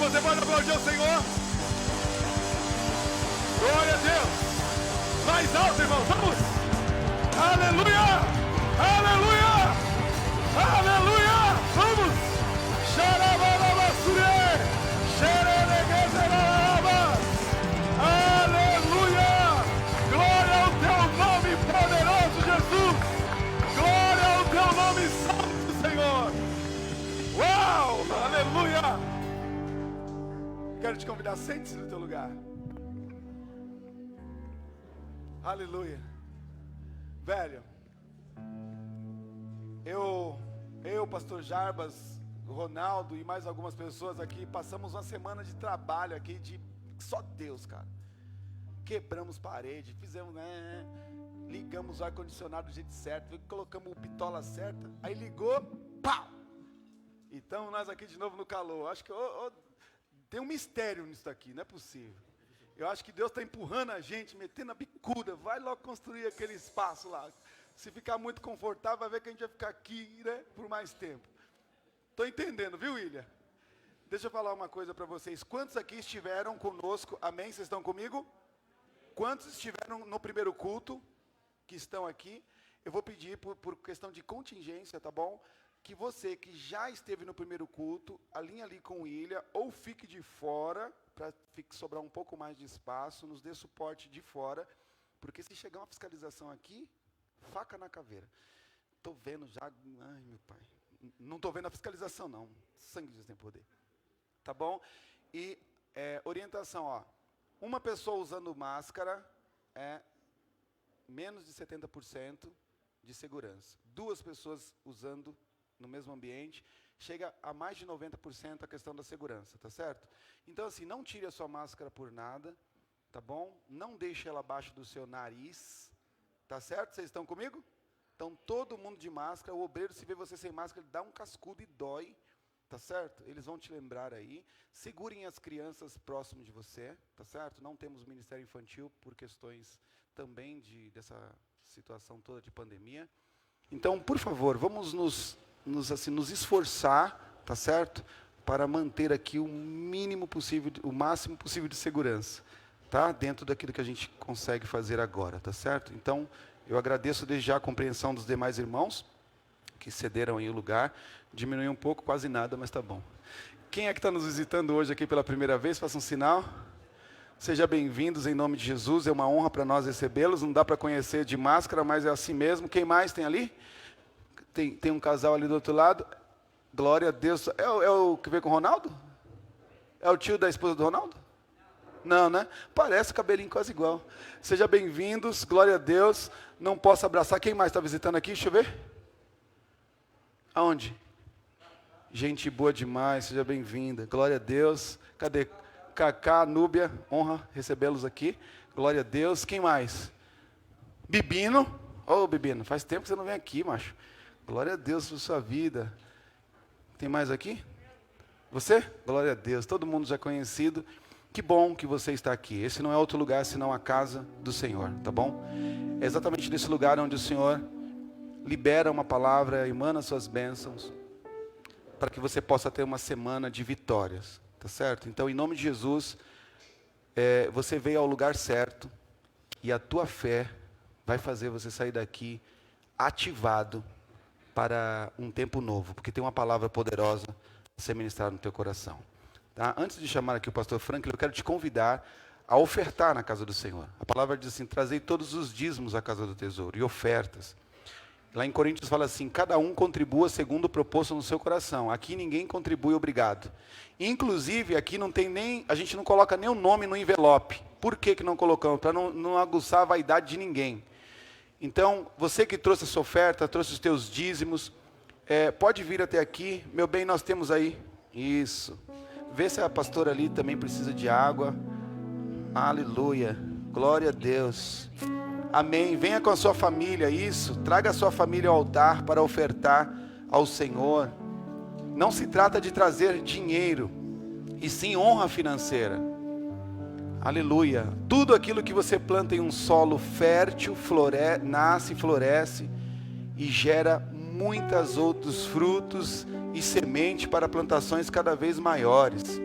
Você pode aplaudir o Senhor? Glória a Deus. Mais alto, irmão. Vamos. Aleluia. Aleluia. Aleluia. Vamos. Xarabalabasure. Xerereguezerabas. Aleluia. Glória ao teu nome poderoso, Jesus. Glória ao teu nome santo, Senhor. Uau. Aleluia. Quero te convidar, sente-se no teu lugar. Aleluia. Velho, eu, pastor Jarbas, Ronaldo e mais algumas pessoas aqui, passamos uma semana de trabalho aqui, de só Deus, cara. Quebramos parede, fizemos, né? Ligamos o ar-condicionado do jeito certo, colocamos o bitola certa, aí ligou, pau! Então nós aqui de novo no calor. Acho que tem um mistério nisso daqui, não é possível. Eu acho que Deus está empurrando a gente, metendo a bicuda. Vai logo construir aquele espaço lá. Se ficar muito confortável, vai ver que a gente vai ficar aqui, né, por mais tempo. Estou entendendo, viu, William? Deixa eu falar uma coisa para vocês. Quantos aqui estiveram conosco? Amém? Vocês estão comigo? Quantos estiveram no primeiro culto? Que estão aqui? Eu vou pedir, por questão de contingência, tá bom? Que você que já esteve no primeiro culto, alinhe ali com o William, ou fique de fora, para sobrar um pouco mais de espaço, nos dê suporte de fora, porque se chegar uma fiscalização aqui, faca na caveira. Estou vendo já, ai meu pai, não estou vendo a fiscalização não, sangue de Deus tem poder. Tá bom? E orientação, ó, uma pessoa usando máscara é menos de 70% de segurança. 2 pessoas usando no mesmo ambiente, chega a mais de 90% a questão da segurança, tá certo? Então assim, não tire a sua máscara por nada, tá bom? Não deixe ela abaixo do seu nariz, tá certo? Vocês estão comigo? Então todo mundo de máscara, o obreiro se vê você sem máscara, ele dá um cascudo e dói, tá certo? Eles vão te lembrar aí, segurem as crianças próximo de você, tá certo? Não temos ministério infantil por questões também dessa situação toda de pandemia. Então, por favor, vamos nos esforçar, tá certo? Para manter aqui o mínimo possível, o máximo possível de segurança, tá? Dentro daquilo que a gente consegue fazer agora, tá certo? Então, eu agradeço desde já a compreensão dos demais irmãos, que cederam aí o lugar. Diminuiu um pouco, quase nada, mas tá bom. Quem é que está nos visitando hoje aqui pela primeira vez? Faça um sinal. Sejam bem-vindos em nome de Jesus, é uma honra para nós recebê-los. Não dá para conhecer de máscara, mas é assim mesmo. Quem mais tem ali? Tem um casal ali do outro lado. Glória a Deus. É o que veio com o Ronaldo? É o tio da esposa do Ronaldo? Não, né? Parece o cabelinho quase igual. Sejam bem-vindos, glória a Deus. Não posso abraçar. Quem mais está visitando aqui? Deixa eu ver. Aonde? Gente boa demais, seja bem-vinda. Glória a Deus. Cadê? Cacá, Núbia, honra recebê-los aqui. Glória a Deus. Quem mais? Bibino. Ô, Bibino, faz tempo que você não vem aqui, macho. Glória a Deus por sua vida. Tem mais aqui? Você? Glória a Deus. Todo mundo já conhecido. Que bom que você está aqui. Esse não é outro lugar senão a casa do Senhor, tá bom? É exatamente nesse lugar onde o Senhor libera uma palavra, emana suas bênçãos, para que você possa ter uma semana de vitórias, tá certo? Então, em nome de Jesus, você veio ao lugar certo, e a tua fé vai fazer você sair daqui ativado para um tempo novo, porque tem uma palavra poderosa a ser ministrada no teu coração. Tá? Antes de chamar aqui o pastor Franklin, eu quero te convidar a ofertar na casa do Senhor. A palavra diz assim, trazei todos os dízimos à casa do tesouro, e ofertas. Lá em Coríntios fala assim, cada um contribua segundo o proposto no seu coração. Aqui ninguém contribui obrigado. Inclusive, aqui não tem nem, a gente não coloca nem o nome no envelope. Por que não colocamos? Para não aguçar a vaidade de ninguém. Então, você que trouxe a sua oferta, trouxe os teus dízimos, pode vir até aqui. Meu bem, nós temos aí. Isso. Vê se a pastora ali também precisa de água. Aleluia. Glória a Deus. Amém. Venha com a sua família, isso. Traga a sua família ao altar para ofertar ao Senhor. Não se trata de trazer dinheiro, e sim honra financeira. Aleluia. Tudo aquilo que você planta em um solo fértil, nasce, floresce e gera muitos outros frutos e semente para plantações cada vez maiores.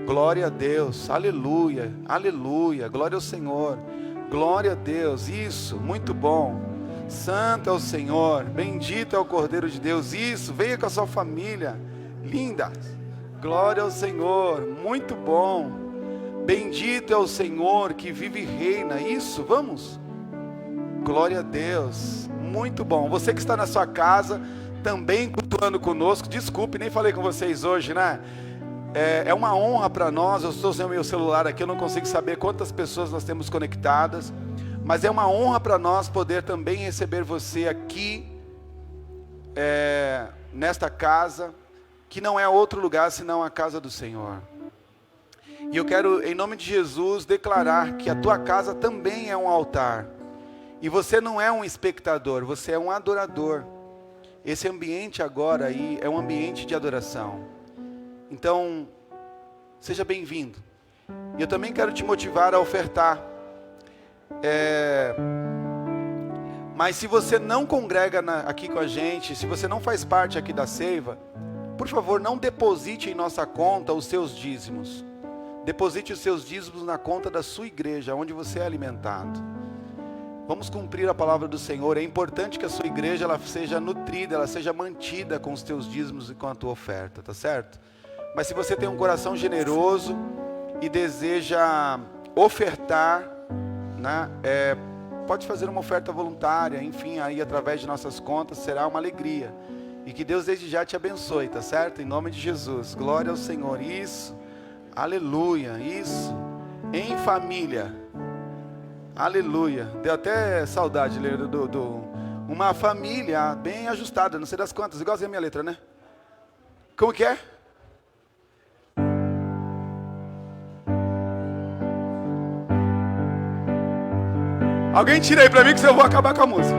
Glória a Deus, aleluia, aleluia, glória ao Senhor, glória a Deus, isso, muito bom. Santo é o Senhor, bendito é o Cordeiro de Deus, isso, venha com a sua família, linda, glória ao Senhor, muito bom, bendito é o Senhor que vive e reina, isso, vamos, glória a Deus, muito bom. Você que está na sua casa, também cultuando conosco, desculpe, nem falei com vocês hoje, né? É uma honra para nós. Eu estou sem o meu celular aqui, eu não consigo saber quantas pessoas nós temos conectadas, mas é uma honra para nós poder também receber você aqui, nesta casa, que não é outro lugar senão a casa do Senhor. E eu quero, em nome de Jesus, declarar que a tua casa também é um altar, e você não é um espectador, você é um adorador. Esse ambiente agora aí é um ambiente de adoração. Então, seja bem-vindo. E eu também quero te motivar a ofertar. Mas se você não congrega aqui com a gente, se você não faz parte aqui da Seiva, por favor, não deposite em nossa conta os seus dízimos. Deposite os seus dízimos na conta da sua igreja, onde você é alimentado. Vamos cumprir a palavra do Senhor. É importante que a sua igreja ela seja nutrida, ela seja mantida com os teus dízimos e com a tua oferta, tá certo? Mas se você tem um coração generoso e deseja ofertar, né, pode fazer uma oferta voluntária, enfim, aí através de nossas contas, será uma alegria. E que Deus desde já te abençoe, tá certo? Em nome de Jesus, glória ao Senhor, isso, aleluia, isso, em família, aleluia. Deu até saudade de uma família bem ajustada, não sei das quantas, igualzinho a minha letra, né? Como que é? Alguém tira aí pra mim que eu vou acabar com a música.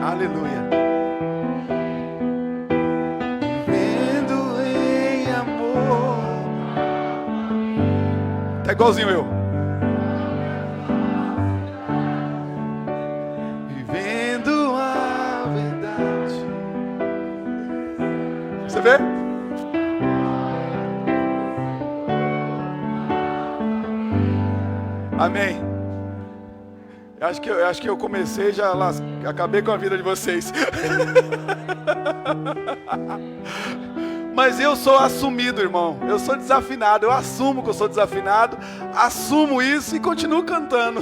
Aleluia. Vivendo em amor. Tá igualzinho eu. Vivendo a verdade. Você vê? Amém. Eu acho que eu comecei já acabei com a vida de vocês. Mas eu sou assumido, irmão. Eu sou desafinado. Eu assumo que eu sou desafinado. Assumo isso e continuo cantando.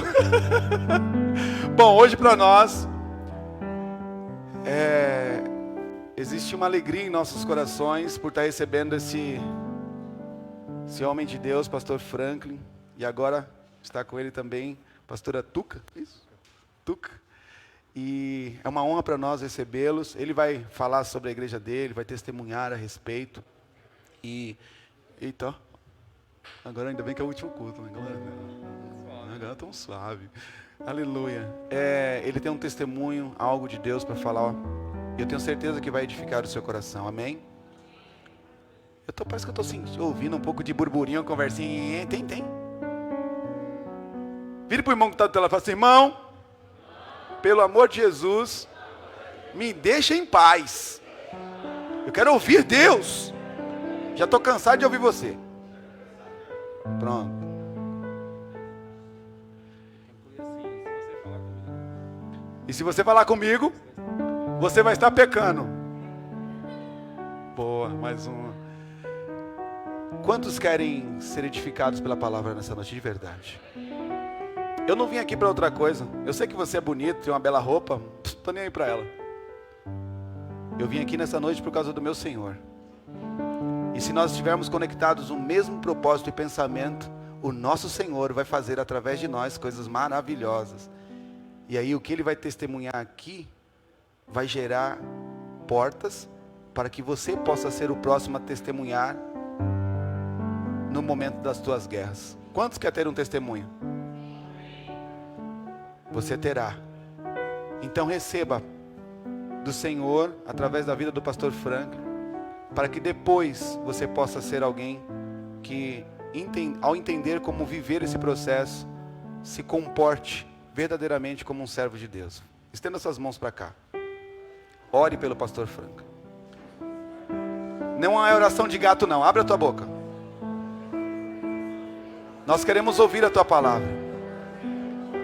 Bom, hoje para nós existe uma alegria em nossos corações por estar recebendo esse homem de Deus, pastor Franklin, e agora está com ele também, pastora Tuca, isso? Tuca. E é uma honra para nós recebê-los. Ele vai falar sobre a igreja dele, vai testemunhar a respeito. E, eita, agora ainda bem que é o último culto, né? Agora tão suave. Aleluia. Ele tem um testemunho, algo de Deus para falar. Eu tenho certeza que vai edificar o seu coração, amém? Parece que eu estou ouvindo um pouco de burburinho, conversinha. Tem. Vire para o irmão que está do telefone e fala assim: irmão, pelo amor de Jesus, me deixa em paz. Eu quero ouvir Deus. Já estou cansado de ouvir você. Pronto. E se você falar comigo, você vai estar pecando. Boa, mais uma. Quantos querem ser edificados pela palavra nessa noite de verdade? Eu não vim aqui para outra coisa. Eu sei que você é bonito, tem uma bela roupa, não estou nem aí para ela. Eu vim aqui nessa noite por causa do meu Senhor. E se nós estivermos conectados no mesmo propósito e pensamento, o nosso Senhor vai fazer através de nós coisas maravilhosas. E aí o que Ele vai testemunhar aqui vai gerar portas para que você possa ser o próximo a testemunhar no momento das tuas guerras. Quantos querem ter um testemunho? Você terá. Então receba do Senhor, através da vida do pastor Franklin, para que depois você possa ser alguém que, ao entender como viver esse processo, se comporte verdadeiramente como um servo de Deus. Estenda suas mãos para cá. Ore pelo pastor Franklin. Não é oração de gato não, abre a tua boca. Nós queremos ouvir a tua palavra.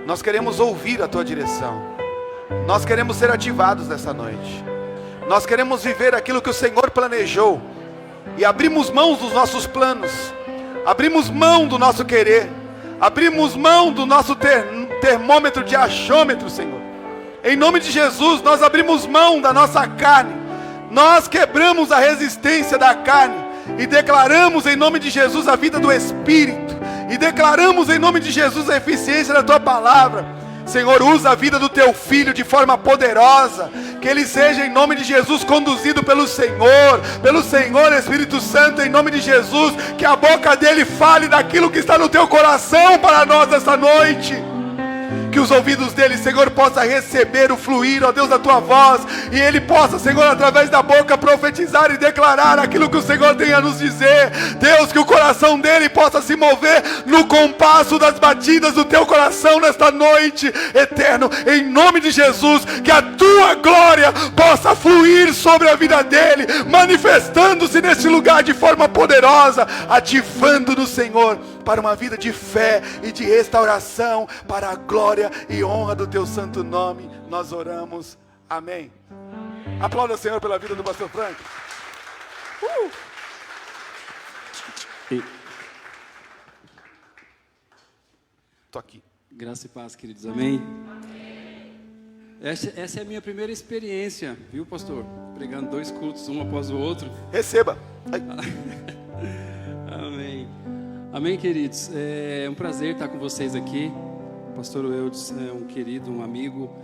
Nós queremos ouvir a tua direção. Nós queremos ser ativados nessa noite. Nós queremos viver aquilo que o Senhor planejou. E abrimos mão dos nossos planos. Abrimos mão do nosso querer. Abrimos mão do nosso termômetro de achômetro, Senhor. Em nome de Jesus, nós abrimos mão da nossa carne. Nós quebramos a resistência da carne. E declaramos em nome de Jesus a vida do Espírito. E declaramos em nome de Jesus a eficiência da tua palavra. Senhor, usa a vida do teu filho de forma poderosa. Que ele seja em nome de Jesus conduzido pelo Senhor Espírito Santo, em nome de Jesus. Que a boca dele fale daquilo que está no teu coração para nós essa noite. Que os ouvidos dele, Senhor, possa receber o fluir, ó Deus, da tua voz. E ele possa, Senhor, através da boca profetizar e declarar aquilo que o Senhor tem a nos dizer. Deus, que o coração dele possa se mover no compasso das batidas do teu coração nesta noite, eterno, em nome de Jesus. Que a tua glória possa fluir sobre a vida dele, manifestando-se neste lugar de forma poderosa, ativando no Senhor para uma vida de fé e de restauração, para a glória e honra do teu santo nome, nós oramos, amém. Aplauda o Senhor pela vida do pastor Frank. Tô aqui. Graça e paz, queridos, amém? Essa é a minha primeira experiência, viu, pastor? Pregando 2 cultos, um após o outro. Receba. Amém. Amém, queridos. É um prazer estar com vocês aqui. O pastor Eudes é um querido, um amigo.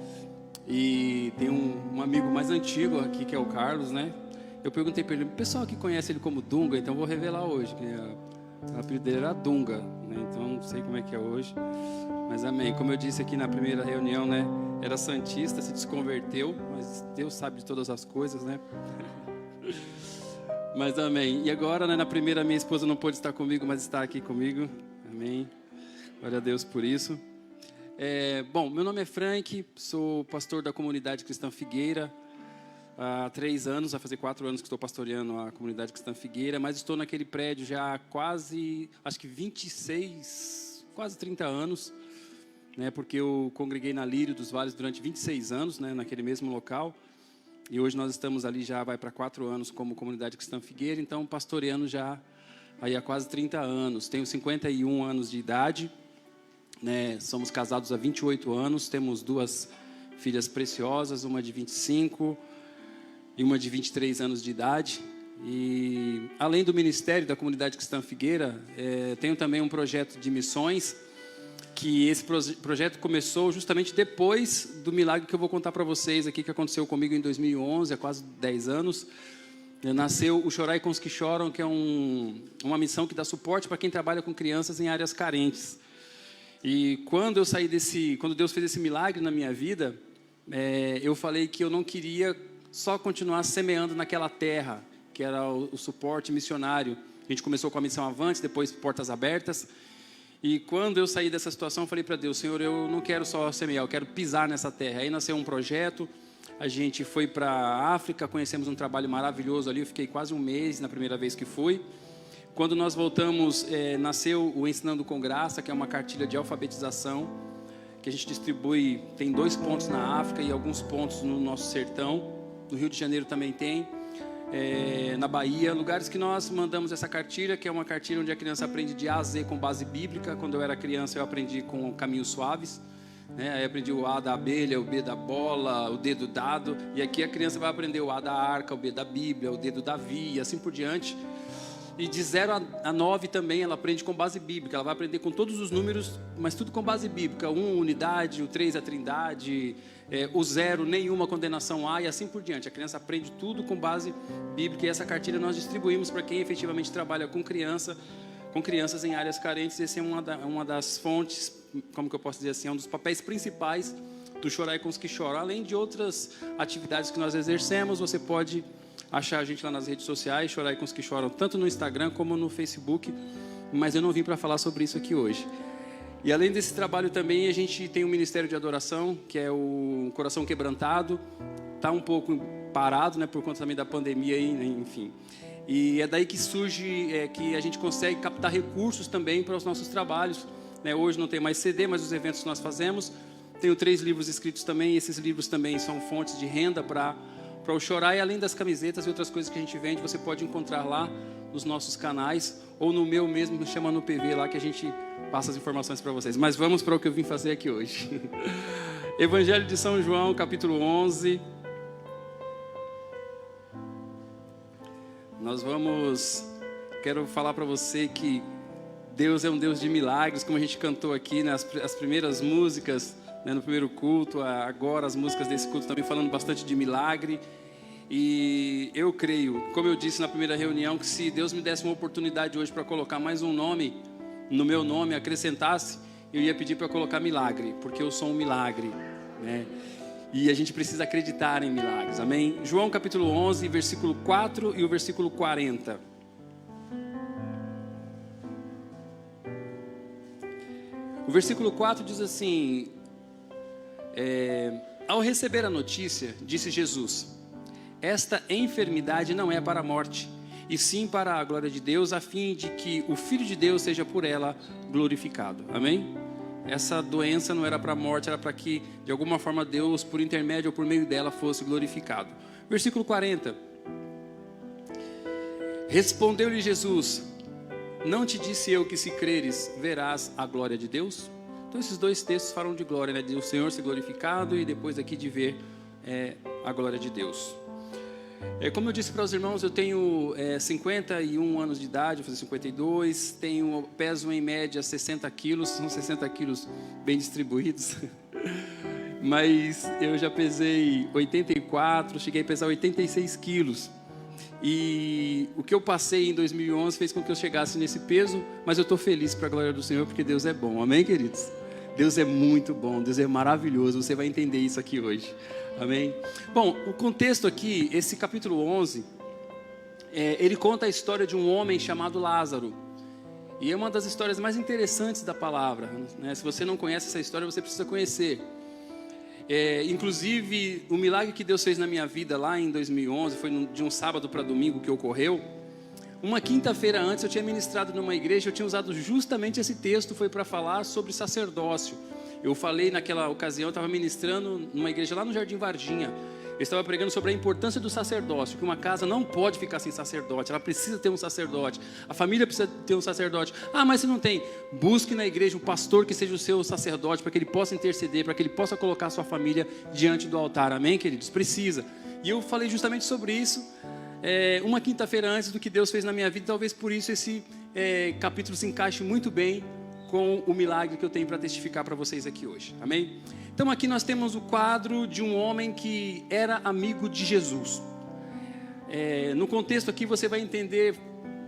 E tem um amigo mais antigo aqui, que é o Carlos, né? Eu perguntei para ele, o pessoal que conhece ele como Dunga, então vou revelar hoje. O apelido dele era Dunga, né? Então não sei como é que é hoje. Mas amém. Como eu disse aqui na primeira reunião, né? Era santista, se desconverteu, mas Deus sabe de todas as coisas, né? Mas amém. E agora, né, na primeira, minha esposa não pôde estar comigo, mas está aqui comigo. Amém. Glória a Deus por isso. Bom, meu nome é Frank, sou pastor da comunidade Cristã Figueira. Há 3 anos, vai fazer 4 anos que estou pastoreando a comunidade Cristã Figueira, mas estou naquele prédio já há quase, acho que 26, quase 30 anos, né, porque eu congreguei na Lírio dos Vales durante 26 anos, né, naquele mesmo local. E hoje nós estamos ali, já vai para 4 anos como comunidade Cristã Figueira, então pastoreando já aí há quase 30 anos. Tenho 51 anos de idade, né? Somos casados há 28 anos, temos 2 filhas preciosas, uma de 25 e uma de 23 anos de idade. E além do ministério da comunidade Cristã Figueira, tenho também um projeto de missões, que esse projeto começou justamente depois do milagre que eu vou contar para vocês aqui, que aconteceu comigo em 2011, há quase 10 anos. Nasceu o Chorai com os que Choram, que é uma missão que dá suporte para quem trabalha com crianças em áreas carentes. E quando Deus fez esse milagre na minha vida, eu falei que eu não queria só continuar semeando naquela terra, que era o suporte missionário. A gente começou com a missão Avante, depois Portas Abertas. E quando eu saí dessa situação, eu falei para Deus, Senhor, eu não quero só semear, eu quero pisar nessa terra. Aí nasceu um projeto, a gente foi para a África, conhecemos um trabalho maravilhoso ali, eu fiquei quase 1 mês na primeira vez que fui. Quando nós voltamos, nasceu o Ensinando com Graça, que é uma cartilha de alfabetização, que a gente distribui, tem 2 pontos na África e alguns pontos no nosso sertão. No Rio de Janeiro também tem. Na Bahia, lugares que nós mandamos essa cartilha, que é uma cartilha onde a criança aprende de A a Z com base bíblica. Quando eu era criança eu aprendi com caminhos suaves, né? Aí aprendi o A da abelha, o B da bola, o D do dado, e aqui a criança vai aprender o A da arca, o B da Bíblia, o D do Davi e assim por diante. E de 0 a 9 também ela aprende com base bíblica. Ela vai aprender com todos os números, mas tudo com base bíblica. 1, unidade, o 3, a trindade, o 0, nenhuma condenação há, e assim por diante. A criança aprende tudo com base bíblica. E essa cartilha nós distribuímos para quem efetivamente trabalha com crianças em áreas carentes. Essa é uma das fontes, como que eu posso dizer assim, é um dos papéis principais do Chorai com os que Choram. Além de outras atividades que nós exercemos, você pode achar a gente lá nas redes sociais, Chorai com os que Choram, tanto no Instagram como no Facebook, mas eu não vim para falar sobre isso aqui hoje. E além desse trabalho também, a gente tem um ministério de adoração, que é o Coração Quebrantado, está um pouco parado, né, por conta também da pandemia, enfim. E é daí que surge, que a gente consegue captar recursos também para os nossos trabalhos, né? Hoje não tem mais CD, mas os eventos que nós fazemos. Tenho 3 livros escritos também, e esses livros também são fontes de renda para o Chorar. E além das camisetas e outras coisas que a gente vende, você pode encontrar lá nos nossos canais, ou no meu mesmo, me chama no PV lá que a gente passa as informações para vocês. Mas vamos para o que eu vim fazer aqui hoje. Evangelho de São João, capítulo 11. Quero falar para você que Deus é um Deus de milagres, como a gente cantou aqui nas primeiras músicas, né, no primeiro culto, agora as músicas desse culto também falando bastante de milagre. E eu creio, como eu disse na primeira reunião, que se Deus me desse uma oportunidade hoje para colocar mais um nome no meu nome, acrescentasse, eu ia pedir para colocar milagre, porque eu sou um milagre, né? E a gente precisa acreditar em milagres, amém? João capítulo 11, versículo 4 e o versículo 40. O versículo 4 diz assim: ao receber a notícia, disse Jesus: esta enfermidade não é para a morte, e sim para a glória de Deus, a fim de que o Filho de Deus seja por ela glorificado, amém? Essa doença não era para a morte, era para que, de alguma forma, Deus, por intermédio ou por meio dela, fosse glorificado. Versículo 40. Respondeu-lhe Jesus: não te disse eu que se creres, verás a glória de Deus? Então, esses 2 textos falam de glória, né? De o Senhor ser glorificado e depois aqui de ver a glória de Deus. Como eu disse para os irmãos, eu tenho 51 anos de idade, vou fazer 52, peso em média 60 quilos, são 60 quilos bem distribuídos, mas eu já pesei 84, cheguei a pesar 86 quilos, e o que eu passei em 2011 fez com que eu chegasse nesse peso, mas eu estou feliz para a glória do Senhor, porque Deus é bom, amém, queridos? Deus é muito bom, Deus é maravilhoso, você vai entender isso aqui hoje. Amém? Bom, o contexto aqui, esse capítulo 11, ele conta a história de um homem chamado Lázaro. E é uma das histórias mais interessantes da palavra, né? Se você não conhece essa história, você precisa conhecer. Inclusive, o milagre que Deus fez na minha vida lá em 2011, foi de um sábado para domingo que ocorreu. Uma quinta-feira antes, eu tinha ministrado numa igreja, eu tinha usado justamente esse texto, foi para falar sobre sacerdócio. Eu falei naquela ocasião, eu estava ministrando numa igreja lá no Jardim Varginha. Eu estava pregando sobre a importância do sacerdócio, que uma casa não pode ficar sem sacerdote, ela precisa ter um sacerdote, a família precisa ter um sacerdote. Ah, mas se não tem, busque na igreja um pastor que seja o seu sacerdote, para que ele possa interceder, para que ele possa colocar a sua família diante do altar, amém, queridos? Precisa. E eu falei justamente sobre isso, uma quinta-feira antes do que Deus fez na minha vida, talvez por isso esse capítulo se encaixe muito bem com o milagre que eu tenho para testificar para vocês aqui hoje, amém? Então aqui nós temos o quadro de um homem que era amigo de Jesus. No contexto aqui você vai entender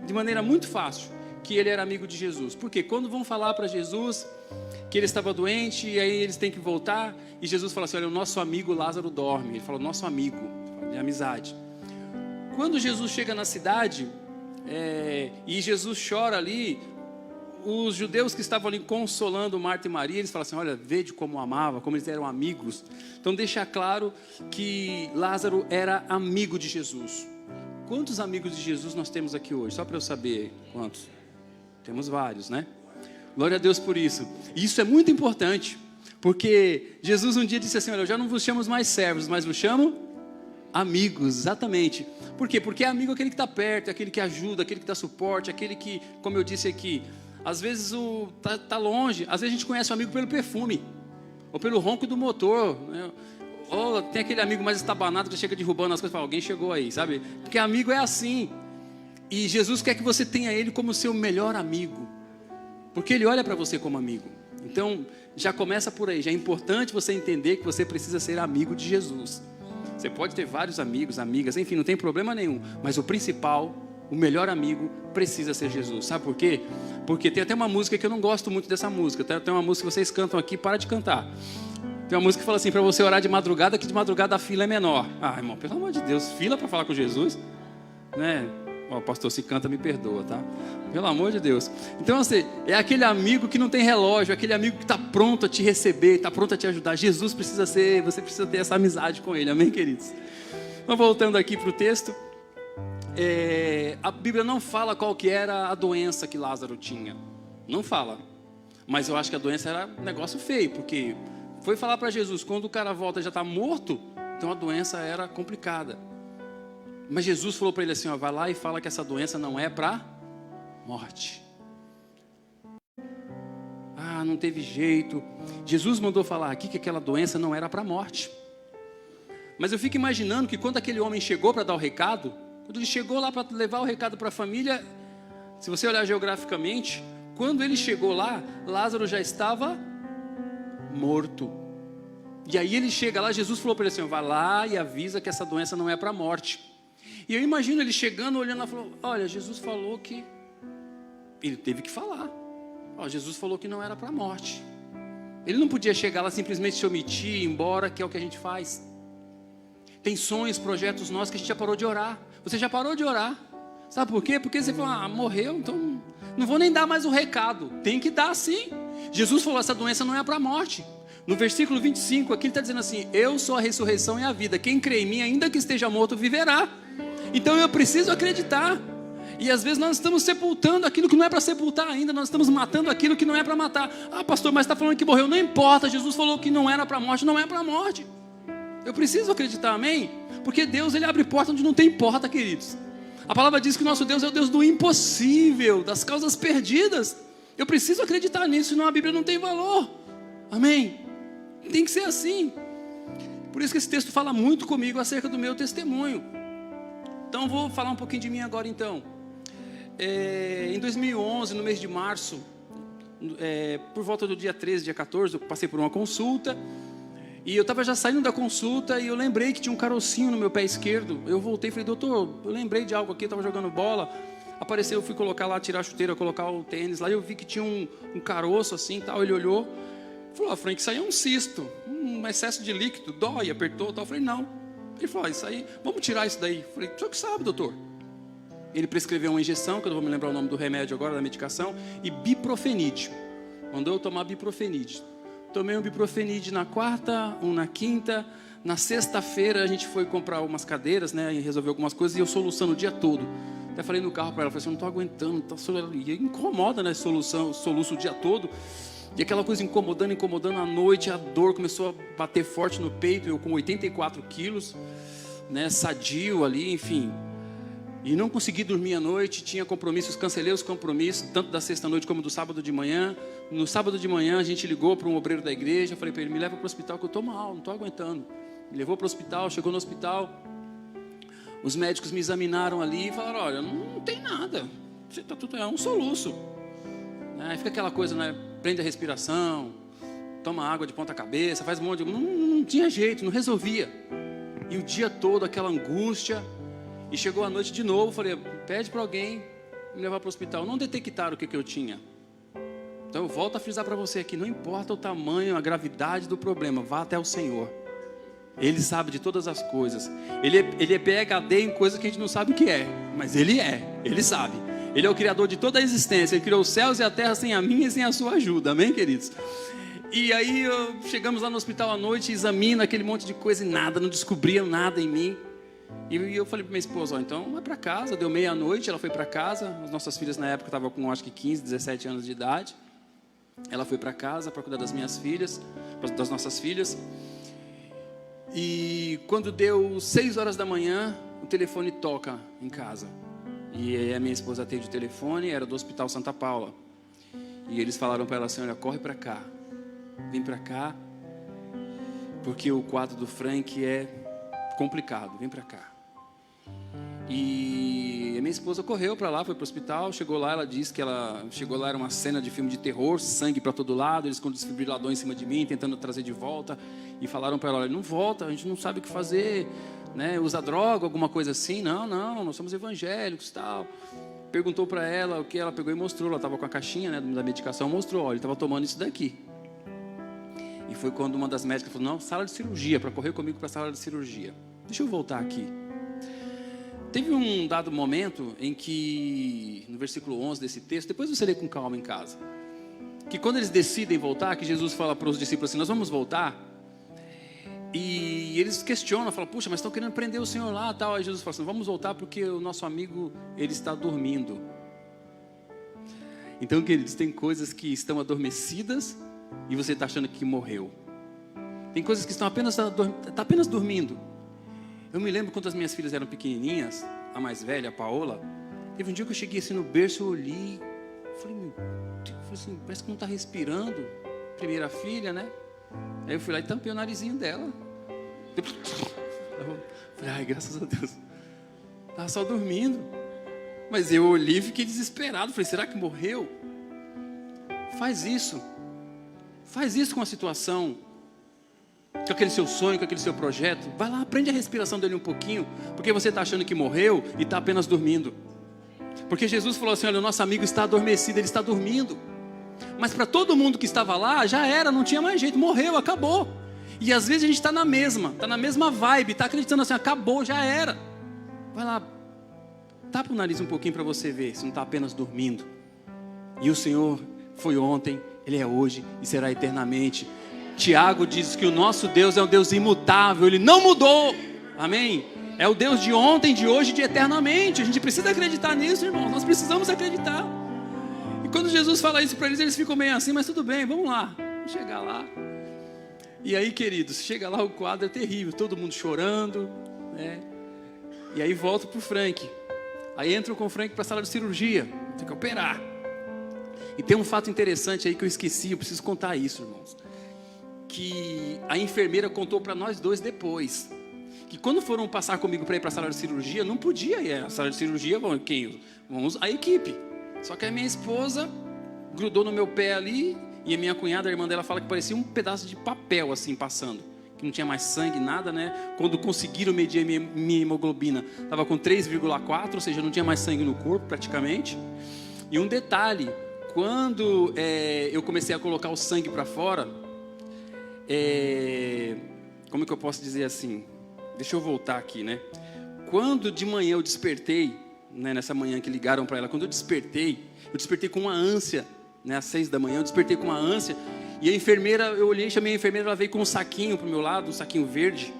de maneira muito fácil que ele era amigo de Jesus. Porque quando vão falar para Jesus que ele estava doente e aí eles têm que voltar, e Jesus fala assim: olha, o nosso amigo Lázaro dorme. Ele fala, nosso amigo, de amizade. Quando Jesus chega na cidade e Jesus chora ali, os judeus que estavam ali consolando Marta e Maria, eles falam assim: olha, vede como amava, como eles eram amigos. Então deixa claro que Lázaro era amigo de Jesus. Quantos amigos de Jesus nós temos aqui hoje? Só para eu saber quantos. Temos vários, né? Glória a Deus por isso. E isso é muito importante, porque Jesus um dia disse assim: olha, eu já não vos chamo mais servos, mas vos chamo amigos, exatamente. Por quê? Porque é amigo aquele que está perto, aquele que ajuda, aquele que dá suporte, aquele que, como eu disse aqui, às vezes tá longe, às vezes a gente conhece o amigo pelo perfume, ou pelo ronco do motor, né? Ou tem aquele amigo mais estabanado que chega derrubando as coisas e fala: alguém chegou aí, sabe? Porque amigo é assim. E Jesus quer que você tenha ele como seu melhor amigo, porque ele olha para você como amigo. Então já começa por aí, já é importante você entender que você precisa ser amigo de Jesus. Você pode ter vários amigos, amigas, enfim, não tem problema nenhum, mas o principal, o melhor amigo precisa ser Jesus. Sabe por quê? Porque tem até uma música que eu não gosto muito dessa música. Tem uma música que vocês cantam aqui, para de cantar. Tem uma música que fala assim: para você orar de madrugada, que de madrugada a fila é menor. Ah, irmão, pelo amor de Deus, fila para falar com Jesus, né? Ó, pastor, se canta, me perdoa, tá? Pelo amor de Deus. Então, assim, é aquele amigo que não tem relógio, aquele amigo que está pronto a te receber, está pronto a te ajudar. Jesus precisa ser, você precisa ter essa amizade com ele, amém, queridos? Então, voltando aqui para o texto, A Bíblia não fala qual que era a doença que Lázaro tinha. Não fala. Mas eu acho que a doença era um negócio feio, porque foi falar para Jesus, quando o cara volta e já está morto, então a doença era complicada. Mas Jesus falou para ele assim, ó, vai lá e fala que essa doença não é para morte. Ah, não teve jeito. Jesus mandou falar aqui que aquela doença não era para morte. Mas eu fico imaginando que quando aquele homem chegou para dar o recado, quando ele chegou lá para levar o recado para a família, se você olhar geograficamente, quando ele chegou lá, Lázaro já estava morto. E aí ele chega lá, Jesus falou para ele assim, vai lá e avisa que essa doença não é para a morte. E eu imagino ele chegando, olhando lá e falou, olha, Jesus falou que... Ele teve que falar. Ó, Jesus falou que não era para a morte. Ele não podia chegar lá simplesmente se omitir, ir embora, que é o que a gente faz. Tem sonhos, projetos nossos que a gente já parou de orar. Você já parou de orar. Sabe por quê? Porque você falou, morreu, então não vou nem dar mais o recado. Tem que dar sim. Jesus falou, essa doença não é para a morte. No versículo 25, aqui ele está dizendo assim, eu sou a ressurreição e a vida. Quem crê em mim, ainda que esteja morto, viverá. Então eu preciso acreditar. E às vezes nós estamos sepultando aquilo que não é para sepultar ainda. Nós estamos matando aquilo que não é para matar. Ah, pastor, mas está falando que morreu. Não importa, Jesus falou que não era para a morte. Não é para a morte. Eu preciso acreditar, amém? Porque Deus, Ele abre porta onde não tem porta, queridos. A palavra diz que o nosso Deus é o Deus do impossível, das causas perdidas. Eu preciso acreditar nisso, senão a Bíblia não tem valor. Amém? Tem que ser assim. Por isso que esse texto fala muito comigo acerca do meu testemunho. Então vou falar um pouquinho de mim agora então. Em 2011, no mês de março, por volta do dia 13, dia 14, eu passei por uma consulta. E eu estava já saindo da consulta e eu lembrei que tinha um carocinho no meu pé esquerdo. Eu voltei e falei, doutor, eu lembrei de algo aqui, eu estava jogando bola. Apareceu, eu fui colocar lá, tirar a chuteira, colocar o tênis lá. E eu vi que tinha um caroço assim e tal. Ele olhou, falou, Frank, isso aí é um cisto, um excesso de líquido, dói, apertou tal. Eu falei, não. Ele falou, isso aí, vamos tirar isso daí. Eu falei, o senhor que sabe, doutor? Ele prescreveu uma injeção, que eu não vou me lembrar o nome do remédio agora, da medicação, e biprofenide. Mandou eu tomar biprofenide. Tomei um biprofenide na quarta, um na quinta. Na sexta-feira a gente foi comprar umas cadeiras, né, e resolver algumas coisas, e eu soluçando o dia todo. Até falei no carro para ela, falei assim, eu não estou aguentando, e incomoda, né, soluço o dia todo. E aquela coisa incomodando à noite, a dor começou a bater forte no peito, eu com 84 quilos, né, sadio ali, enfim. E não consegui dormir à noite, tinha compromissos, cancelei os compromissos, tanto da sexta-noite como do sábado de manhã. No sábado de manhã a gente ligou para um obreiro da igreja, falei para ele, me leva para o hospital que eu estou mal, não estou aguentando. Me levou para o hospital, chegou no hospital, os médicos me examinaram ali e falaram, olha, não tem nada, você tá tudo, é um soluço. Aí fica aquela coisa, né, prende a respiração, toma água de ponta cabeça, faz um monte de... Não tinha jeito, não resolvia. E o dia todo aquela angústia. E chegou a noite de novo, falei, pede para alguém me levar para o hospital. Não detectaram o que eu tinha. Então eu volto a frisar para você aqui, não importa o tamanho, a gravidade do problema, vá até o Senhor. Ele sabe de todas as coisas. Ele é PhD em coisas que a gente não sabe o que é, mas Ele sabe. Ele é o Criador de toda a existência, Ele criou os céus e a terra sem a minha e sem a sua ajuda, amém, queridos? E aí chegamos lá no hospital à noite, examina aquele monte de coisa e nada, não descobriam nada em mim. E eu falei para minha esposa, então vai para casa, deu meia-noite, ela foi para casa, as nossas filhas na época estavam com acho que 15, 17 anos de idade. Ela foi para casa para cuidar das minhas filhas, das nossas filhas. E quando deu 6 horas da manhã, o telefone toca em casa. E aí a minha esposa atende o telefone, era do Hospital Santa Paula. E eles falaram para ela assim, olha, corre para cá, vem para cá, porque o quadro do Frank é complicado, vem para cá. E a minha esposa correu para lá, foi para o hospital, chegou lá, ela disse que ela chegou lá, era uma cena de filme de terror, sangue para todo lado, eles com o desfibrilador em cima de mim, tentando trazer de volta, e falaram para ela, olha, não volta, a gente não sabe o que fazer, né, usa droga, alguma coisa assim, não, nós somos evangélicos e tal. Perguntou para ela o que, ela pegou e mostrou, ela estava com a caixinha, né, da medicação, mostrou, olha, ele estava tomando isso daqui. E foi quando uma das médicas falou, não, sala de cirurgia, para correr comigo para a sala de cirurgia. Deixa eu voltar aqui. Teve um dado momento em que, no versículo 11 desse texto, depois você lê com calma em casa, que quando eles decidem voltar, que Jesus fala para os discípulos assim, nós vamos voltar, E eles questionam, falam, puxa, mas estão querendo prender o Senhor lá, tal. Aí Jesus fala assim, vamos voltar porque o nosso amigo, ele está dormindo. Então, queridos, tem coisas que estão adormecidas e você está achando que morreu. Tem coisas que estão apenas dormindo. Eu me lembro quando as minhas filhas eram pequenininhas, a mais velha, a Paola, teve um dia que eu cheguei assim no berço, eu olhei, falei assim, parece que não está respirando. Primeira filha, né? Aí eu fui lá e tampei o narizinho dela. Falei, ai, graças a Deus. Estava só dormindo. Mas eu olhei e fiquei desesperado. Falei, será que morreu? Faz isso. Faz isso com a situação, com aquele seu sonho, com aquele seu projeto. Vai lá, aprende a respiração dele um pouquinho. Porque você está achando que morreu e está apenas dormindo. Porque Jesus falou assim, olha, o nosso amigo está adormecido, ele está dormindo. Mas para todo mundo que estava lá, já era, não tinha mais jeito, morreu, acabou. E às vezes a gente está na mesma vibe, está acreditando assim, acabou, já era. Vai lá, tapa o nariz um pouquinho para você ver se não está apenas dormindo. E o Senhor foi ontem, Ele é hoje e será eternamente. Tiago diz que o nosso Deus é um Deus imutável, Ele não mudou, amém? É o Deus de ontem, de hoje e de eternamente. A gente precisa acreditar nisso, irmão, nós precisamos acreditar. E quando Jesus fala isso para eles, eles ficam meio assim, mas tudo bem, vamos lá, vamos chegar lá. E aí, queridos, chega lá, o quadro é terrível, todo mundo chorando, né? E aí volta para o Frank. Aí entram com o Frank para a sala de cirurgia, tem que operar. E tem um fato interessante aí que eu esqueci, eu preciso contar isso, irmãos. Que a enfermeira contou para nós dois depois. Que quando foram passar comigo para ir para a sala de cirurgia, não podia ir à sala de cirurgia, vamos a equipe. Só que a minha esposa grudou no meu pé ali, e a minha cunhada, a irmã dela, fala que parecia um pedaço de papel assim passando. Que não tinha mais sangue, nada, né? Quando conseguiram medir a minha hemoglobina, estava com 3,4, ou seja, não tinha mais sangue no corpo praticamente. E um detalhe, quando eu comecei a colocar o sangue para fora, como é que eu posso dizer assim? Deixa eu voltar aqui, né? Quando de manhã eu despertei, né, nessa manhã que ligaram para ela, quando eu despertei com uma ânsia, né, às 6 da manhã, eu despertei com uma ânsia, e a enfermeira, eu olhei, chamei a enfermeira, ela veio com um saquinho para o meu lado, um saquinho verde,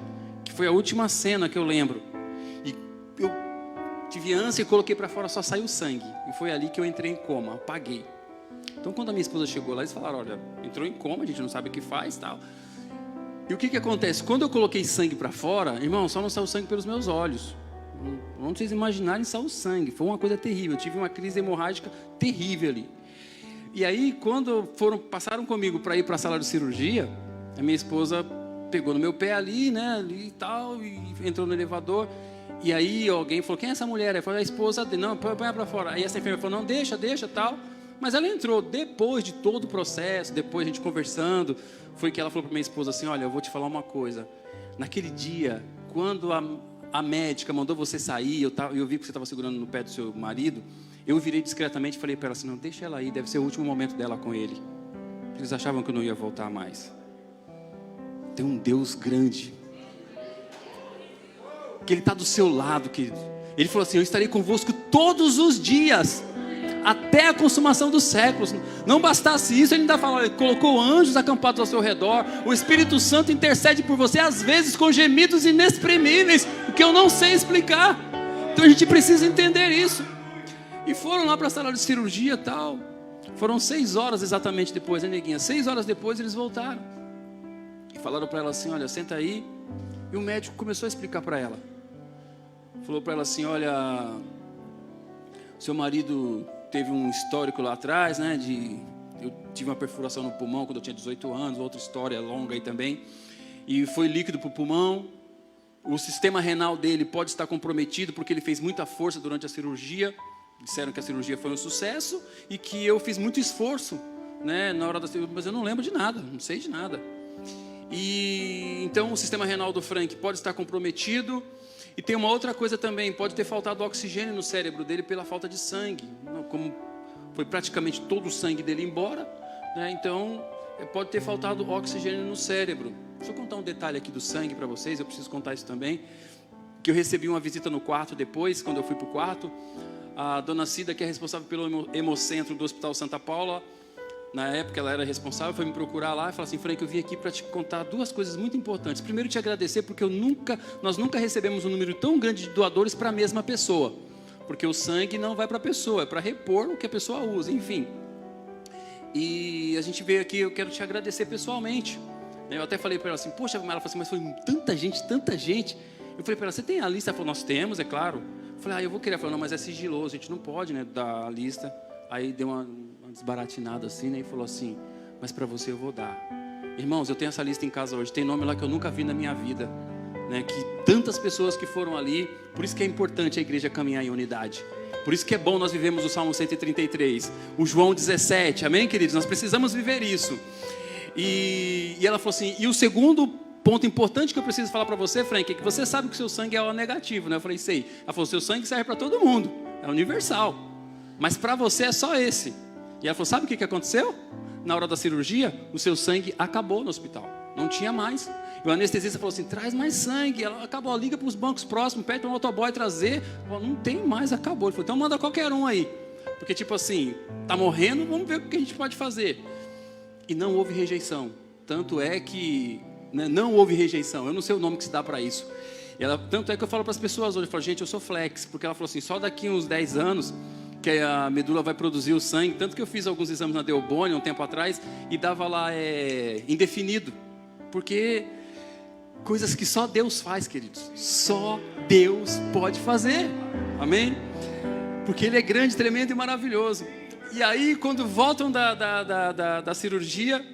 que foi a última cena que eu lembro, e eu tive ânsia e coloquei para fora, só saiu sangue, e foi ali que eu entrei em coma, apaguei. Então quando a minha esposa chegou lá, eles falaram, olha, entrou em coma, a gente não sabe o que faz, tal. E o que acontece? Quando eu coloquei sangue para fora, irmão, só não saiu sangue pelos meus olhos. Não vocês imaginarem, saiu sangue. Foi uma coisa terrível. Eu tive uma crise hemorrágica terrível ali. E aí, quando passaram comigo para ir para a sala de cirurgia, a minha esposa pegou no meu pé ali, né, ali e tal, e entrou no elevador. E aí alguém falou, quem é essa mulher? Aí falou, a esposa dele. Não, põe ela para fora. Aí essa enfermeira falou, não, deixa, tal. Mas ela entrou, depois de todo o processo, depois a gente conversando, foi que ela falou para minha esposa assim, olha, eu vou te falar uma coisa. Naquele dia, quando a médica mandou você sair, eu vi que você estava segurando no pé do seu marido, eu virei discretamente e falei para ela assim, não, deixa ela aí, deve ser o último momento dela com ele. Eles achavam que eu não ia voltar mais. Tem um Deus grande, que Ele está do seu lado, querido. Ele falou assim, eu estarei convosco todos os dias, até a consumação dos séculos. Não bastasse isso, ele ainda fala, colocou anjos acampados ao seu redor, o Espírito Santo intercede por você, às vezes com gemidos inexprimíveis, que eu não sei explicar. Então a gente precisa entender isso. E foram lá para a sala de cirurgia e tal. Foram 6 horas exatamente depois, né, neguinha? 6 horas depois eles voltaram. E falaram para ela assim, olha, senta aí. E o médico começou a explicar para ela. Falou para ela assim, olha, seu marido teve um histórico lá atrás, né? Eu tive uma perfuração no pulmão quando eu tinha 18 anos, outra história longa aí também. E foi líquido para o pulmão. O sistema renal dele pode estar comprometido porque ele fez muita força durante a cirurgia. Disseram que a cirurgia foi um sucesso e que eu fiz muito esforço, né, na hora da cirurgia, mas eu não lembro de nada, não sei de nada. E então o sistema renal do Frank pode estar comprometido. E tem uma outra coisa também, pode ter faltado oxigênio no cérebro dele pela falta de sangue. Como foi praticamente todo o sangue dele embora, né, então pode ter faltado oxigênio no cérebro. Deixa eu contar um detalhe aqui do sangue para vocês, eu preciso contar isso também. Que eu recebi uma visita no quarto depois, quando eu fui para o quarto. A dona Cida, que é responsável pelo hemocentro do Hospital Santa Paula, Na época ela era responsável, foi me procurar lá e falou assim: Frank, eu vim aqui para te contar duas coisas muito importantes. Primeiro, te agradecer porque nós nunca recebemos um número tão grande de doadores para a mesma pessoa. Porque o sangue não vai para a pessoa, é para repor o que a pessoa usa, enfim. E a gente veio aqui, eu quero te agradecer pessoalmente. Eu até falei para ela assim: poxa, ela falou assim, mas foi tanta gente, tanta gente. Eu falei para ela: você tem a lista? Ela falou: nós temos, é claro. Eu falei: eu vou querer. Ela falou: não, mas é sigiloso, a gente não pode, né, dar a lista. Aí deu uma desbaratinada assim, né, e falou assim: mas para você eu vou dar. Irmãos, eu tenho essa lista em casa hoje, tem nome lá que eu nunca vi na minha vida, né, que tantas pessoas que foram ali. Por isso que é importante a igreja caminhar em unidade. Por isso que é bom nós vivemos o Salmo 133, o João 17, amém, queridos? Nós precisamos viver isso. E ela falou assim: e o segundo ponto importante que eu preciso falar para você, Frank, é que você sabe que o seu sangue é O negativo, né? Eu falei: sei. Ela falou: seu sangue serve para todo mundo, é universal, mas para você é só esse. E ela falou: sabe o que aconteceu? Na hora da cirurgia, o seu sangue acabou no hospital, não tinha mais. E o anestesista falou assim: traz mais sangue. Ela acabou, liga para os bancos próximos, pede para um motoboy trazer. Falou: não tem mais, acabou. Ele falou: então manda qualquer um aí, porque tipo assim, tá morrendo, vamos ver o que a gente pode fazer. E não houve rejeição, tanto é que, né, não houve rejeição, eu não sei o nome que se dá para isso. Tanto é que eu falo para as pessoas hoje, eu falo: gente, eu sou flex, porque ela falou assim: só daqui uns 10 anos que a medula vai produzir o sangue. Tanto que eu fiz alguns exames na Delboni um tempo atrás e dava lá indefinido, porque coisas que só Deus faz, queridos, só Deus pode fazer, amém? Porque Ele é grande, tremendo e maravilhoso. E aí, quando voltam da cirurgia,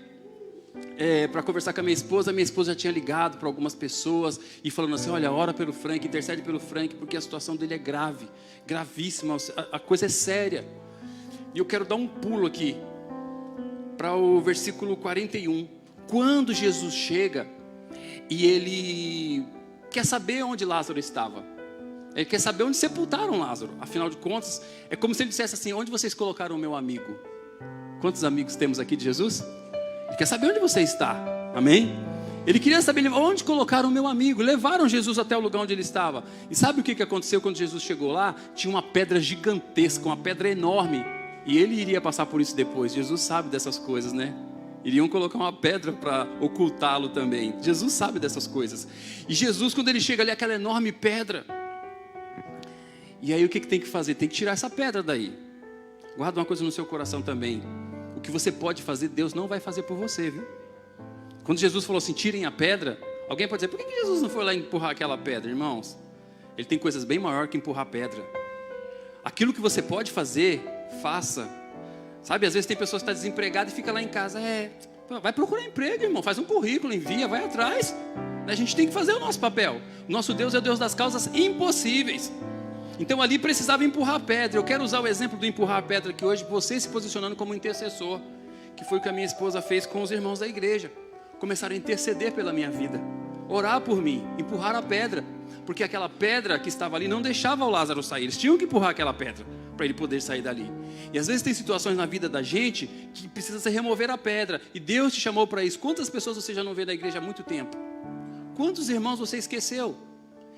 para conversar com a minha esposa já tinha ligado para algumas pessoas e falando assim: olha, ora pelo Frank, intercede pelo Frank, porque a situação dele é grave, gravíssima, a coisa é séria. E eu quero dar um pulo aqui para o versículo 41. Quando Jesus chega e ele quer saber onde Lázaro estava, ele quer saber onde sepultaram Lázaro. Afinal de contas, é como se ele dissesse assim: onde vocês colocaram o meu amigo? Quantos amigos temos aqui de Jesus? Ele quer saber onde você está, amém? Ele queria saber onde colocaram o meu amigo. Levaram Jesus até o lugar onde ele estava. E sabe o que aconteceu quando Jesus chegou lá? Tinha uma pedra gigantesca, uma pedra enorme. E ele iria passar por isso depois. Jesus sabe dessas coisas, né? Iriam colocar uma pedra para ocultá-lo também. Jesus sabe dessas coisas. E Jesus, quando ele chega ali, aquela enorme pedra. E aí o que tem que fazer? Tem que tirar essa pedra daí. Guarda uma coisa no seu coração também: o que você pode fazer, Deus não vai fazer por você, viu? Quando Jesus falou assim: tirem a pedra, alguém pode dizer: por que Jesus não foi lá empurrar aquela pedra? Irmãos, Ele tem coisas bem maiores que empurrar pedra. Aquilo que você pode fazer, faça. Sabe, às vezes tem pessoas que estão desempregadas e fica lá em casa: vai procurar emprego, irmão, faz um currículo, envia, vai atrás. A gente tem que fazer o nosso papel. O nosso Deus é o Deus das causas impossíveis. Então ali precisava empurrar a pedra. Eu quero usar o exemplo do empurrar a pedra aqui hoje, você se posicionando como intercessor, que foi o que a minha esposa fez com os irmãos da igreja. Começaram a interceder pela minha vida, orar por mim, empurrar a pedra, porque aquela pedra que estava ali não deixava o Lázaro sair. Eles tinham que empurrar aquela pedra para ele poder sair dali. E às vezes tem situações na vida da gente que precisa se remover a pedra, e Deus te chamou para isso. Quantas pessoas você já não vê na igreja há muito tempo? Quantos irmãos você esqueceu?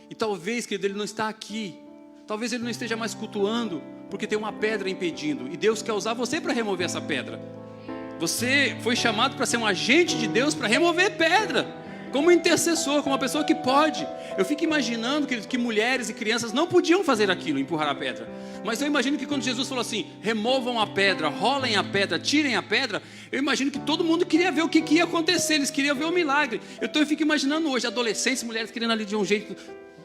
E talvez, querido, ele não está aqui. Talvez ele não esteja mais cultuando, porque tem uma pedra impedindo. E Deus quer usar você para remover essa pedra. Você foi chamado para ser um agente de Deus para remover pedra, como intercessor, como uma pessoa que pode. Eu fico imaginando que mulheres e crianças não podiam fazer aquilo, empurrar a pedra. Mas eu imagino que quando Jesus falou assim: removam a pedra, rolem a pedra, tirem a pedra, eu imagino que todo mundo queria ver o que ia acontecer. Eles queriam ver o milagre. Então eu fico imaginando hoje adolescentes, mulheres querendo ali de um jeito,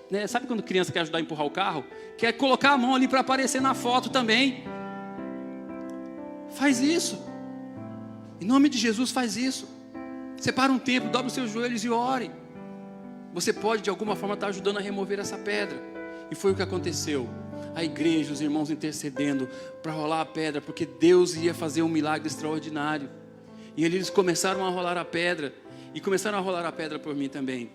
né? Sabe quando criança quer ajudar a empurrar o carro? Quer colocar a mão ali para aparecer na foto também. Faz isso. Em nome de Jesus, faz isso. Separa um tempo, dobre os seus joelhos e ore. Você pode de alguma forma estar ajudando a remover essa pedra. E foi o que aconteceu. A igreja, os irmãos intercedendo para rolar a pedra, porque Deus ia fazer um milagre extraordinário. E eles começaram a rolar a pedra. E começaram a rolar a pedra por mim também.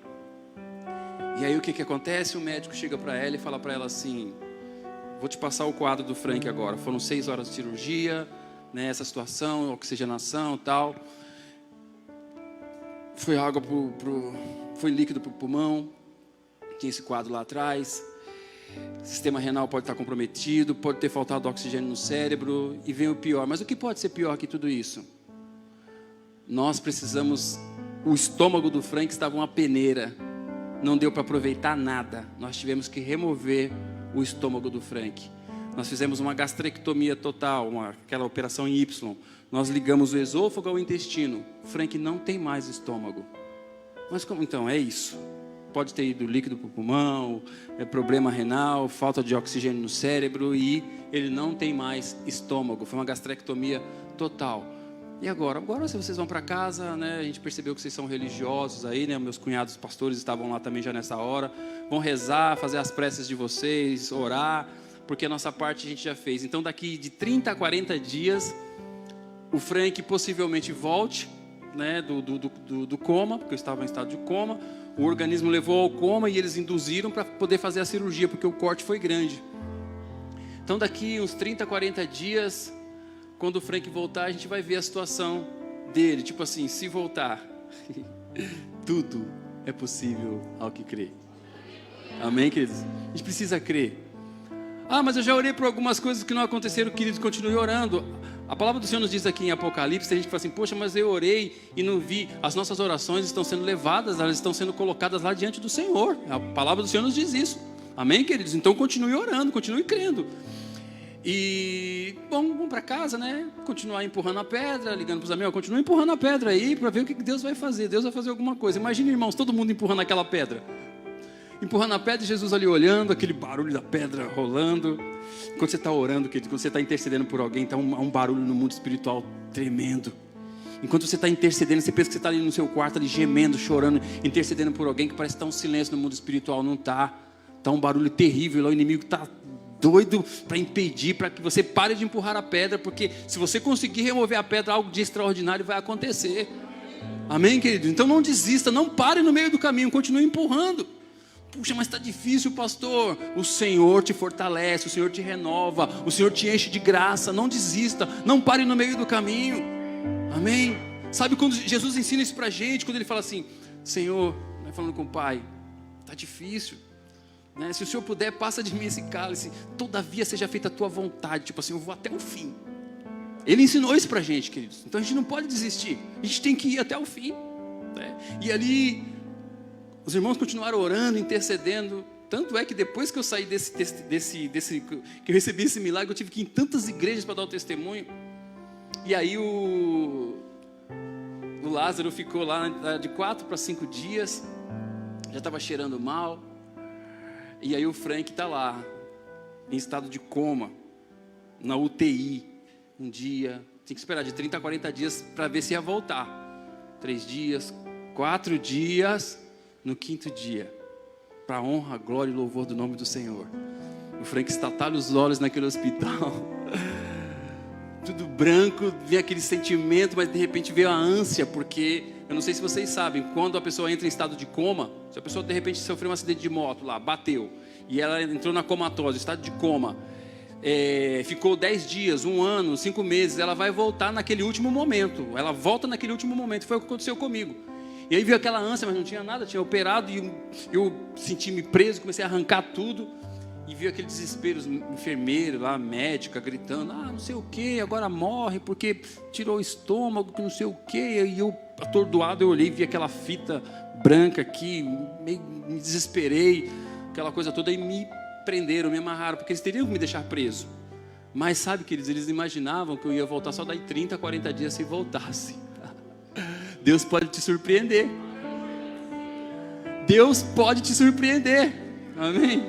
E aí o que acontece? O médico chega para ela e fala para ela assim: vou te passar o quadro do Frank agora. Foram 6 horas de cirurgia, né, essa situação, oxigenação e tal. Foi água foi líquido para o pulmão. Tinha esse quadro lá atrás. O sistema renal pode estar comprometido, pode ter faltado oxigênio no cérebro. E vem o pior. Mas o que pode ser pior que tudo isso? nós precisamos, o estômago do Frank estava uma peneira, não deu para aproveitar nada, nós tivemos que remover o estômago do Frank. Nós fizemos uma gastrectomia total, aquela operação em Y. Nós ligamos o esôfago ao intestino. Frank não tem mais estômago. Mas como então? É isso. Pode ter ido líquido para o pulmão, problema renal, falta de oxigênio no cérebro e ele não tem mais estômago. Foi uma gastrectomia total. E agora? Agora se vocês vão para casa, né, a gente percebeu que vocês são religiosos aí, né, meus cunhados pastores estavam lá também já nessa hora. Vão rezar, fazer as preces de vocês, orar, porque a nossa parte a gente já fez. Então daqui de 30 a 40 dias, o Frank possivelmente volte, né, do coma, porque eu estava em estado de coma. O organismo levou ao coma e eles induziram para poder fazer a cirurgia, porque o corte foi grande. Então daqui uns 30, 40 dias, quando o Frank voltar, a gente vai ver a situação dele. Tipo assim, se voltar, tudo é possível ao que crê. Amém, queridos? A gente precisa crer. Ah, mas eu já orei por algumas coisas que não aconteceram, queridos, continue orando. A palavra do Senhor nos diz aqui em Apocalipse, a gente fala assim, poxa, mas eu orei e não vi. As nossas orações estão sendo levadas, elas estão sendo colocadas lá diante do Senhor. A palavra do Senhor nos diz isso. Amém, queridos? Então continue orando, continue crendo. E, bom, vamos para casa, né? Continuar empurrando a pedra, ligando para os amigos, continua empurrando a pedra aí para ver o que Deus vai fazer. Deus vai fazer alguma coisa. Imagina, irmãos, todo mundo empurrando aquela pedra. Empurrando a pedra e Jesus ali olhando, aquele barulho da pedra rolando. Quando você está orando, quando você está intercedendo por alguém, está um barulho no mundo espiritual tremendo. Enquanto você está intercedendo, você pensa que você está ali no seu quarto, ali gemendo, chorando, intercedendo por alguém, que parece que está um silêncio no mundo espiritual. Não está. Está um barulho terrível, lá o inimigo está doido para impedir, para que você pare de empurrar a pedra, porque se você conseguir remover a pedra, algo de extraordinário vai acontecer. Amém, querido? Então não desista, não pare no meio do caminho, continue empurrando. Puxa, mas está difícil, pastor. O Senhor te fortalece, o Senhor te renova, o Senhor te enche de graça. Não desista, não pare no meio do caminho. Amém? Sabe quando Jesus ensina isso para a gente, quando Ele fala assim, Senhor, né, falando com o Pai, está difícil, né? Se o Senhor puder, passa de mim esse cálice, todavia seja feita a tua vontade. Tipo assim, eu vou até o fim. Ele ensinou isso para a gente, queridos. Então a gente não pode desistir, a gente tem que ir até o fim, né? E ali os irmãos continuaram orando, intercedendo. Tanto é que depois que eu saí que eu recebi esse milagre, eu tive que ir em tantas igrejas para dar o testemunho. E aí o Lázaro ficou lá de 4 para 5 dias, já estava cheirando mal. E aí o Frank está lá, em estado de coma, na UTI. Um dia, tinha que esperar de 30 a 40 dias para ver se ia voltar. 3 dias, 4 dias... No 5º dia, para a honra, glória e louvor do nome do Senhor, o Frank estatalha os olhos naquele hospital, tudo branco, vem aquele sentimento, mas de repente veio a ânsia, porque, eu não sei se vocês sabem, quando a pessoa entra em estado de coma, se a pessoa de repente sofreu um acidente de moto lá, bateu, e ela entrou na comatose, estado de coma, ficou 10 dias, 1 ano, 5 meses, ela vai voltar naquele último momento, ela volta naquele último momento, foi o que aconteceu comigo. E aí veio aquela ânsia, mas não tinha nada, tinha operado, e eu senti-me preso, comecei a arrancar tudo, e veio aquele desespero, os enfermeiros lá, médica, gritando, não sei o que, agora morre, porque tirou o estômago, que não sei o que, e eu, atordoado, eu olhei e vi aquela fita branca aqui, meio me desesperei, aquela coisa toda, e me prenderam, me amarraram, porque eles teriam que me deixar preso. Mas sabe, queridos, eles imaginavam que eu ia voltar só daí 30, 40 dias se voltasse. Deus pode te surpreender. Deus pode te surpreender. Amém?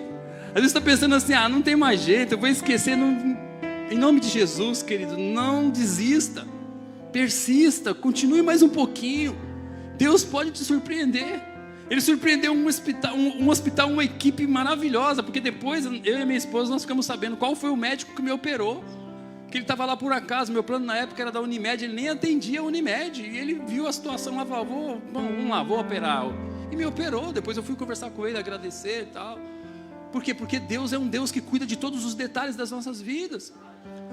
Às vezes você está pensando assim, não tem mais jeito, eu vou esquecer. Em nome de Jesus, querido, não desista. Persista, continue mais um pouquinho. Deus pode te surpreender. Ele surpreendeu um hospital, uma equipe maravilhosa, porque depois eu e minha esposa nós ficamos sabendo qual foi o médico que me operou. Que ele estava lá por acaso, meu plano na época era da Unimed, ele nem atendia a Unimed, e ele viu a situação, vamos lá, vou operar, e me operou. Depois eu fui conversar com ele, agradecer e tal. Por quê? Porque Deus é um Deus que cuida de todos os detalhes das nossas vidas.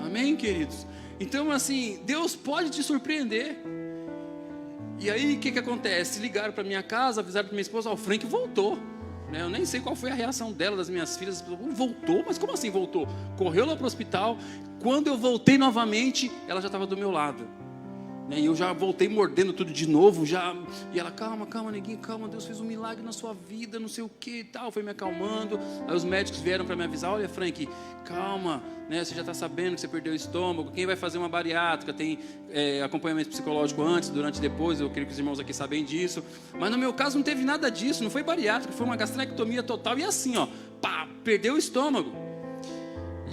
Amém, queridos? Então assim, Deus pode te surpreender. E aí o que acontece? Ligaram para minha casa, avisaram para minha esposa, o Frank voltou. Eu nem sei qual foi a reação dela, das minhas filhas. Voltou? Mas como assim voltou? Correu lá para o hospital. Quando eu voltei novamente, ela já estava do meu lado. E eu já voltei mordendo tudo de novo, e ela, calma, neguinho, calma, Deus fez um milagre na sua vida, não sei o que e tal, foi me acalmando. Aí os médicos vieram para me avisar, olha, Frank, calma, né, você já está sabendo que você perdeu o estômago, quem vai fazer uma bariátrica, tem acompanhamento psicológico antes, durante e depois, eu creio que os irmãos aqui sabem disso, mas no meu caso não teve nada disso, não foi bariátrica, foi uma gastrectomia total, e assim, ó, pá, perdeu o estômago.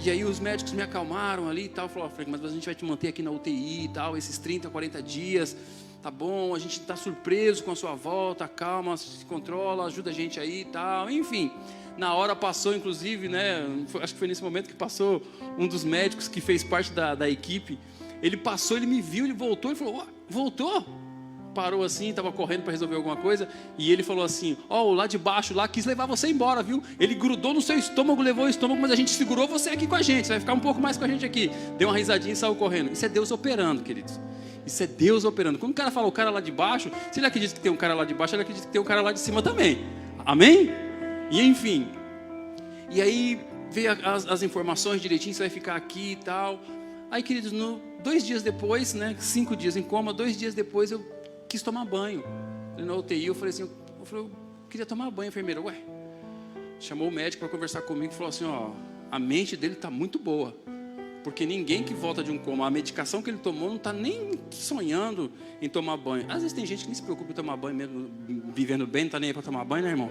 E aí os médicos me acalmaram ali e tal, falaram, Frank, mas a gente vai te manter aqui na UTI e tal, esses 30, 40 dias, tá bom, a gente está surpreso com a sua volta, calma, se controla, ajuda a gente aí e tal, enfim. Na hora passou, inclusive, né, acho que foi nesse momento que passou um dos médicos que fez parte da equipe, ele passou, ele me viu, ele voltou, ele falou, voltou? Parou assim, estava correndo para resolver alguma coisa, e ele falou assim, ó, lá de baixo, lá quis levar você embora, viu? Ele grudou no seu estômago, levou o estômago, mas a gente segurou você aqui com a gente, você vai ficar um pouco mais com a gente aqui. Deu uma risadinha e saiu correndo. Isso é Deus operando, queridos. Isso é Deus operando. Quando o cara fala o cara lá de baixo, se ele acredita que tem um cara lá de baixo, ele acredita que tem um cara lá de cima também. Amém? E enfim. E aí veio as informações direitinho, você vai ficar aqui e tal. Aí, queridos, 2 dias depois, né, 5 dias em coma, 2 dias depois eu quis tomar banho. Na UTI eu falei assim, eu queria tomar banho, enfermeira. Ué, chamou o médico para conversar comigo e falou assim, ó, a mente dele está muito boa, porque ninguém que volta de um coma, a medicação que ele tomou não está nem sonhando em tomar banho. Às vezes tem gente que nem se preocupa em tomar banho mesmo, vivendo bem, não está nem aí para tomar banho, né, irmão?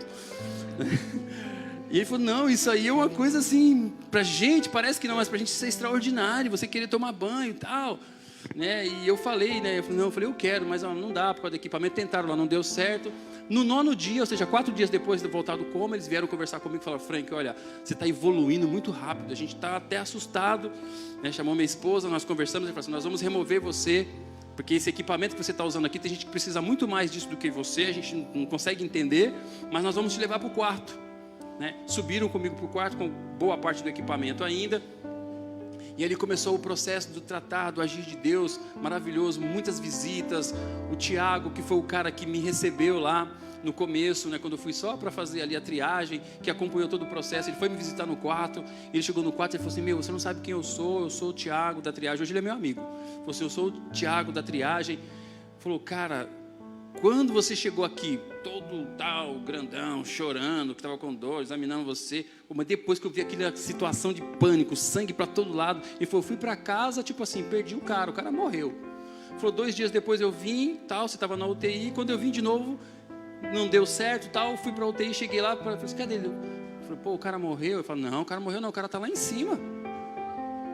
E ele falou, não, isso aí é uma coisa assim, pra gente, parece que não, mas pra gente isso é extraordinário, você querer tomar banho e tal, né? E eu falei, né, eu quero, mas não dá, por causa do equipamento, tentaram lá, não deu certo. No 9º dia, ou seja, 4 dias depois de voltar do coma, eles vieram conversar comigo e falaram, Frank, olha, você está evoluindo muito rápido, a gente está até assustado, né? Chamou minha esposa, nós conversamos, ele falou assim, nós vamos remover você, porque esse equipamento que você está usando aqui, tem gente que precisa muito mais disso do que você, a gente não consegue entender, mas nós vamos te levar para o quarto, né? Subiram comigo para o quarto com boa parte do equipamento ainda. E ali começou o processo do tratar, do agir de Deus, maravilhoso, muitas visitas. O Tiago, que foi o cara que me recebeu lá no começo, né, quando eu fui só para fazer ali a triagem, que acompanhou todo o processo, ele foi me visitar no quarto. Ele chegou no quarto e falou assim, você não sabe quem eu sou o Tiago da triagem. Hoje ele é meu amigo. Ele falou assim, eu sou o Tiago da triagem. Ele falou, cara, quando você chegou aqui, todo tal, grandão, chorando, que estava com dor, examinando você, mas depois que eu vi aquela situação de pânico, sangue para todo lado, ele falou, eu fui para casa, tipo assim, perdi o cara morreu. Ele falou, 2 dias depois eu vim, tal, você estava na UTI, quando eu vim de novo, não deu certo, tal, fui para a UTI, cheguei lá, falei assim, cadê ele? Eu falei, o cara morreu? Eu falei, não, o cara morreu não, o cara está lá em cima.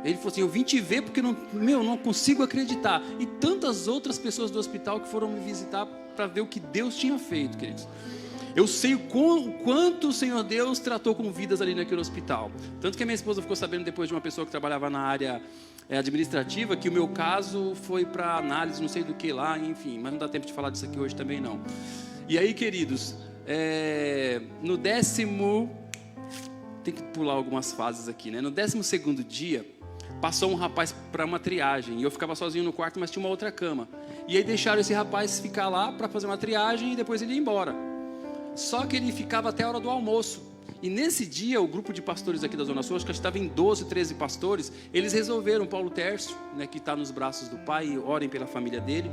Ele falou assim, eu vim te ver porque não consigo acreditar. E tantas outras pessoas do hospital que foram me visitar para ver o que Deus tinha feito, queridos. Eu sei o quanto o Senhor Deus tratou com vidas ali naquele hospital. Tanto que a minha esposa ficou sabendo depois de uma pessoa que trabalhava na área administrativa, que o meu caso foi para análise, não sei do que lá, enfim. Mas não dá tempo de falar disso aqui hoje também não. E aí, queridos, no 10º... Tem que pular algumas fases aqui, né? No 12º dia, passou um rapaz para uma triagem. E eu ficava sozinho no quarto, mas tinha uma outra cama. E aí deixaram esse rapaz ficar lá para fazer uma triagem e depois ele ia embora. Só que ele ficava até a hora do almoço. E nesse dia, o grupo de pastores aqui da Zona Sul, acho que estava em 12, 13 pastores, eles resolveram, Paulo Tércio, né, que está nos braços do Pai, orem pela família dele,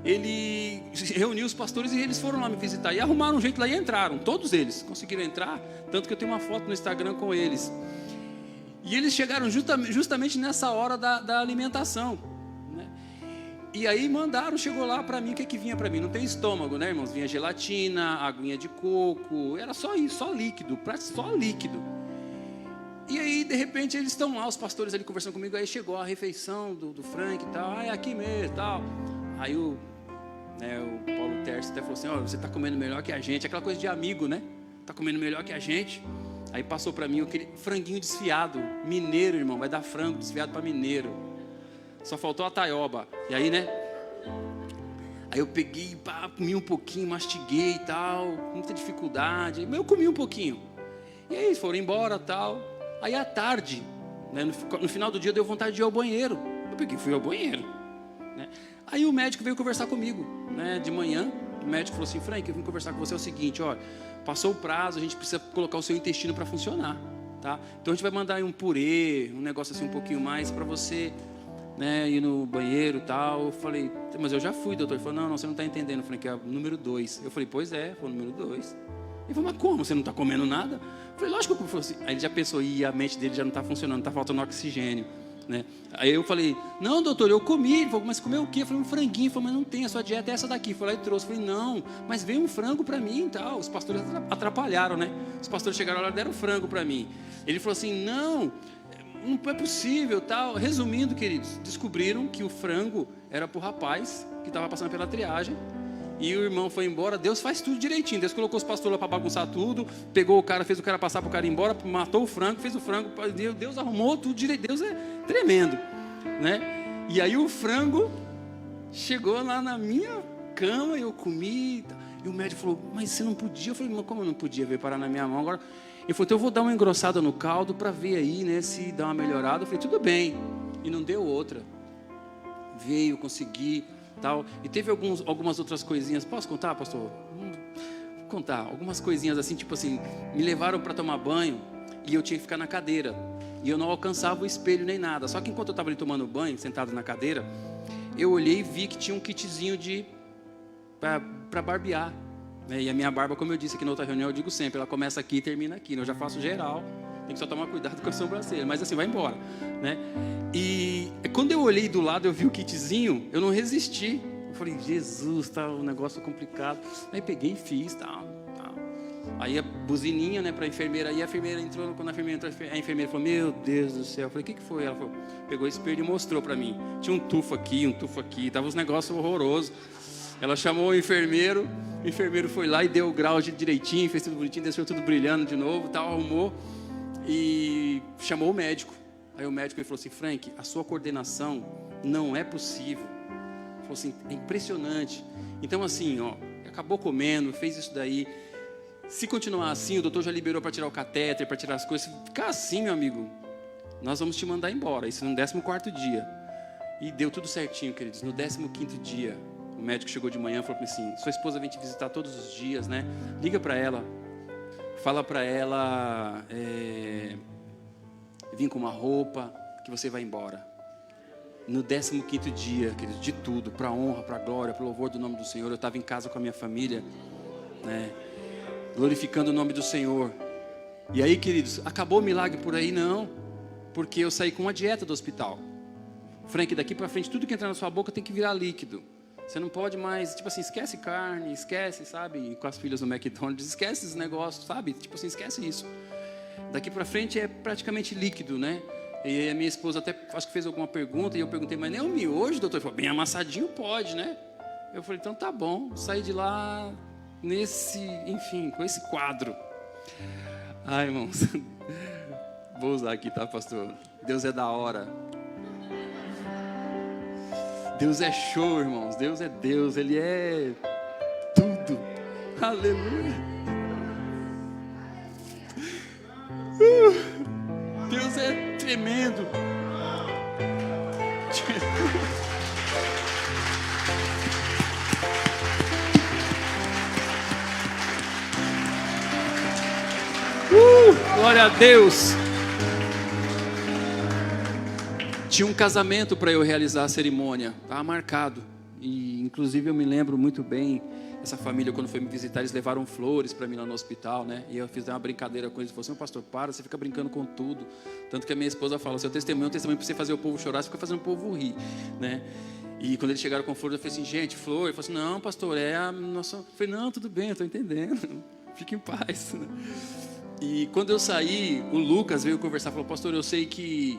ele reuniu os pastores e eles foram lá me visitar. E arrumaram um jeito lá e entraram, todos eles conseguiram entrar, tanto que eu tenho uma foto no Instagram com eles. E eles chegaram justamente nessa hora da alimentação, né? E aí chegou lá para mim, o que vinha para mim? Não tem estômago, né, irmãos? Vinha gelatina, aguinha de coco, era só isso, só líquido. E aí, de repente, eles estão lá, os pastores ali conversando comigo, aí chegou a refeição do Frank e tal, é aqui mesmo e tal. Aí o Paulo Tércio até falou assim, você está comendo melhor que a gente, aquela coisa de amigo, né? Está comendo melhor que a gente. Aí passou para mim aquele franguinho desfiado, mineiro, irmão, vai dar frango desfiado para mineiro. Só faltou a taioba. E aí, né? Aí eu peguei, comi um pouquinho, mastiguei e tal, muita dificuldade, mas eu comi um pouquinho. E aí foram embora e tal. Aí à tarde, né, no final do dia deu vontade de ir ao banheiro. Eu peguei e fui ao banheiro, né? Aí o médico veio conversar comigo, né, de manhã. O médico falou assim, Frank, eu vim conversar com você, é o seguinte, olha, passou o prazo, a gente precisa colocar o seu intestino para funcionar, tá? Então a gente vai mandar aí um purê, um negócio assim um pouquinho mais para você, né, ir no banheiro e tal. Eu falei, mas eu já fui, doutor. Ele falou, não, você não está entendendo. Eu falei, que é o número 2. Eu falei, pois é, foi o número 2. Ele falou, mas como? Você não está comendo nada? Eu falei, lógico que eu falei assim. Aí ele já pensou, e a mente dele já não está funcionando, está faltando oxigênio, né? Aí eu falei, não, doutor, eu comi. Ele falou, mas comeu o quê? Eu falei, um franguinho. Ele falou, mas não tem, a sua dieta é essa daqui. Foi lá e trouxe. Eu falei, não, mas veio um frango para mim e tal. Os pastores atrapalharam, né? Os pastores chegaram lá e deram frango para mim. Ele falou assim, não é possível, tal. Resumindo, queridos, descobriram que o frango era para o rapaz que estava passando pela triagem. E o irmão foi embora. Deus faz tudo direitinho. Deus colocou os pastores lá para bagunçar tudo. Pegou o cara, fez o cara passar para o cara ir embora. Matou o frango, fez o frango. Deus arrumou tudo direito. Deus é tremendo, né? E aí o frango chegou lá na minha cama. Eu comi. E o médico falou, mas você não podia? Eu falei, mas como eu não podia? Veio parar na minha mão agora. Ele falou, então eu vou dar uma engrossada no caldo para ver aí, né, se dá uma melhorada. Eu falei, tudo bem. E não deu outra. Veio, consegui, tal. E teve algumas outras coisinhas. Posso contar, pastor? Vou contar. Algumas coisinhas assim, tipo assim, me levaram para tomar banho e eu tinha que ficar na cadeira. E eu não alcançava o espelho nem nada. Só que enquanto eu estava ali tomando banho, sentado na cadeira, eu olhei e vi que tinha um kitzinho para barbear. E a minha barba, como eu disse aqui na outra reunião, eu digo sempre, ela começa aqui e termina aqui, né? Eu já faço geral, tem que só tomar cuidado com a sobrancelha, mas assim, vai embora, né? E quando eu olhei do lado, eu vi o kitzinho, eu não resisti. Eu falei, Jesus, tá um negócio complicado. Aí peguei e fiz, tal. Aí a buzininha, né, para a enfermeira, aí a enfermeira entrou, quando a enfermeira entrou, a enfermeira falou, meu Deus do céu. Eu falei, o que foi? Ela falou, pegou o espelho e mostrou para mim. Tinha um tufo aqui, tava uns negócios horrorosos. Ela chamou o enfermeiro foi lá e deu o grau direitinho, fez tudo bonitinho, deixou tudo brilhando de novo, tal, arrumou e chamou o médico. Aí o médico falou assim, Frank, a sua coordenação não é possível. Ele falou assim, é impressionante. Então assim, ó, acabou comendo, fez isso daí. Se continuar assim, o doutor já liberou para tirar o catéter, para tirar as coisas. Se ficar assim, meu amigo, nós vamos te mandar embora. Isso no 14º dia. E deu tudo certinho, queridos. No 15º dia, o médico chegou de manhã e falou assim, sua esposa vem te visitar todos os dias, né? Liga para ela, fala para ela vir com uma roupa que você vai embora. No 15º dia, queridos, de tudo, para a honra, para a glória, para o louvor do nome do Senhor. Eu estava em casa com a minha família, né, glorificando o nome do Senhor. E aí, queridos, acabou o milagre por aí? Não, porque eu saí com uma dieta do hospital. Frank, daqui para frente, tudo que entrar na sua boca tem que virar líquido. Você não pode mais, tipo assim, esquece carne, esquece, sabe, com as filhas no McDonald's, esquece esses negócios, sabe, tipo assim, esquece isso. Daqui para frente é praticamente líquido, né? E a minha esposa até, acho que fez alguma pergunta, e eu perguntei, mas nem o miojo, doutor? Ele falou, bem amassadinho pode, né? Eu falei, então tá bom, saí de lá enfim, com esse quadro. Ai, irmãos, vou usar aqui, tá, pastor? Deus é da hora. Deus é show, irmãos. Deus é Deus. Ele é tudo. Aleluia. Deus é tremendo. Glória a Deus. Tinha um casamento para eu realizar a cerimônia, estava marcado. E inclusive eu me lembro muito bem, essa família quando foi me visitar, eles levaram flores para mim lá no hospital, né? E eu fiz uma brincadeira com eles, falei assim, pastor, para, você fica brincando com tudo. Tanto que a minha esposa fala, seu testemunho é um testemunho para você fazer o povo chorar, você fica fazendo o povo rir, né? E quando eles chegaram com flores, eu falei assim, gente, flor? Ele falou assim, não, pastor, é a nossa... Eu falei, não, tudo bem, eu estou entendendo, fique em paz. E quando eu saí, o Lucas veio conversar, falou, pastor, eu sei que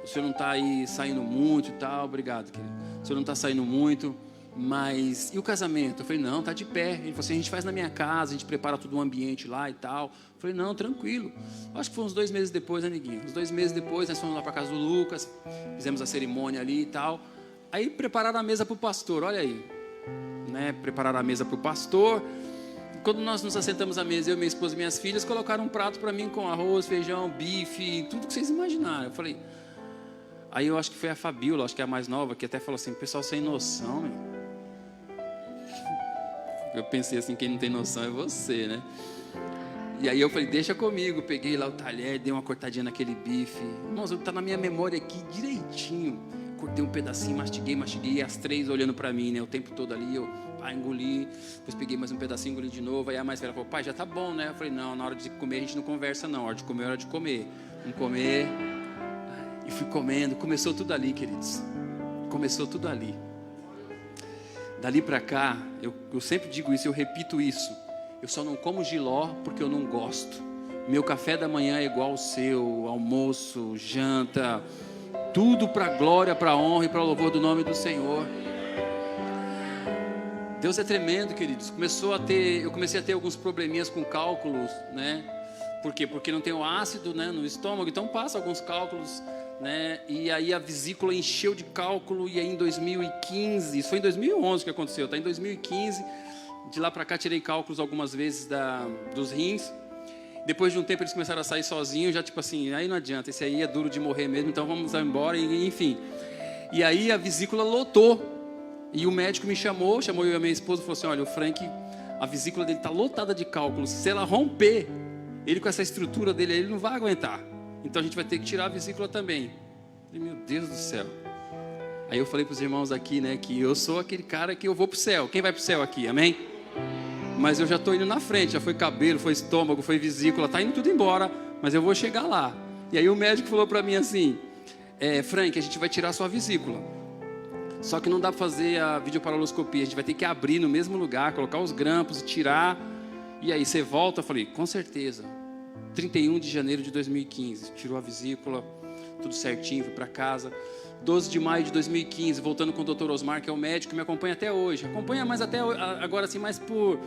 o senhor não está aí saindo muito e tal, obrigado, querido. O senhor não está saindo muito, mas e o casamento? Eu falei, não, está de pé. Ele falou assim, a gente faz na minha casa, a gente prepara todo o ambiente lá e tal. Eu falei, não, tranquilo. Acho que foi uns 2 meses depois, né, Neguinho? Uns 2 meses depois, nós fomos lá para casa do Lucas, fizemos a cerimônia ali e tal. Aí prepararam a mesa para o pastor, olha aí, né? Prepararam a mesa para o pastor. Quando nós nos assentamos à mesa, eu, minha esposa e minhas filhas, colocaram um prato para mim com arroz, feijão, bife, tudo que vocês imaginaram. Eu falei... Aí eu acho que foi a Fabíola, acho que é a mais nova, que até falou assim, pessoal sem noção, meu. Eu pensei assim, quem não tem noção é você, né? E aí eu falei, deixa comigo. Peguei lá o talher, dei uma cortadinha naquele bife. Irmãos, está na minha memória aqui direitinho. cortei um pedacinho, mastiguei, e as 3 olhando para mim, né? O tempo todo ali, eu engoli, depois peguei mais um pedacinho, engoli de novo. Aí a mais velha falou, pai, já tá bom, né? Eu falei, não, na hora de comer a gente não conversa não, a hora de comer é hora de comer. Vamos comer. E fui comendo, começou tudo ali, queridos. Começou tudo ali. Dali para cá, eu sempre digo isso, eu repito isso. Eu só não como jiló porque eu não gosto. Meu café da manhã é igual ao seu, almoço, janta, tudo para a glória, para a honra e para o louvor do nome do Senhor. Deus é tremendo, queridos. Eu comecei a ter alguns probleminhas com cálculos, né? Por quê? Porque não tem o ácido, né, no estômago, então passa alguns cálculos, né? E aí a vesícula encheu de cálculo, e aí em 2015, isso foi em 2011 que aconteceu, tá? Em 2015, de lá para cá tirei cálculos algumas vezes dos rins. Depois de um tempo eles começaram a sair sozinhos, já tipo assim, aí não adianta, esse aí é duro de morrer mesmo, então vamos embora, e, enfim. E aí a vesícula lotou. E o médico me chamou eu e a minha esposa, falou assim, olha, o Frank, a vesícula dele está lotada de cálculos, se ela romper, ele com essa estrutura dele, ele não vai aguentar. Então a gente vai ter que tirar a vesícula também. Eu falei, meu Deus do céu. Aí eu falei para os irmãos aqui, né, que eu sou aquele cara que eu vou para o céu. Quem vai para o céu aqui, amém? Mas eu já estou indo na frente, já foi cabelo, foi estômago, foi vesícula, está indo tudo embora, mas eu vou chegar lá. E aí o médico falou para mim assim, Frank, a gente vai tirar a sua vesícula. Só que não dá para fazer a videoparaloscopia, a gente vai ter que abrir no mesmo lugar, colocar os grampos e tirar. E aí você volta? Eu falei, com certeza. 31 de janeiro de 2015, tirou a vesícula, tudo certinho, fui para casa. 12 de maio de 2015, voltando com o Dr. Osmar, que é o médico que me acompanha até hoje. Acompanha mais até agora, assim, mais por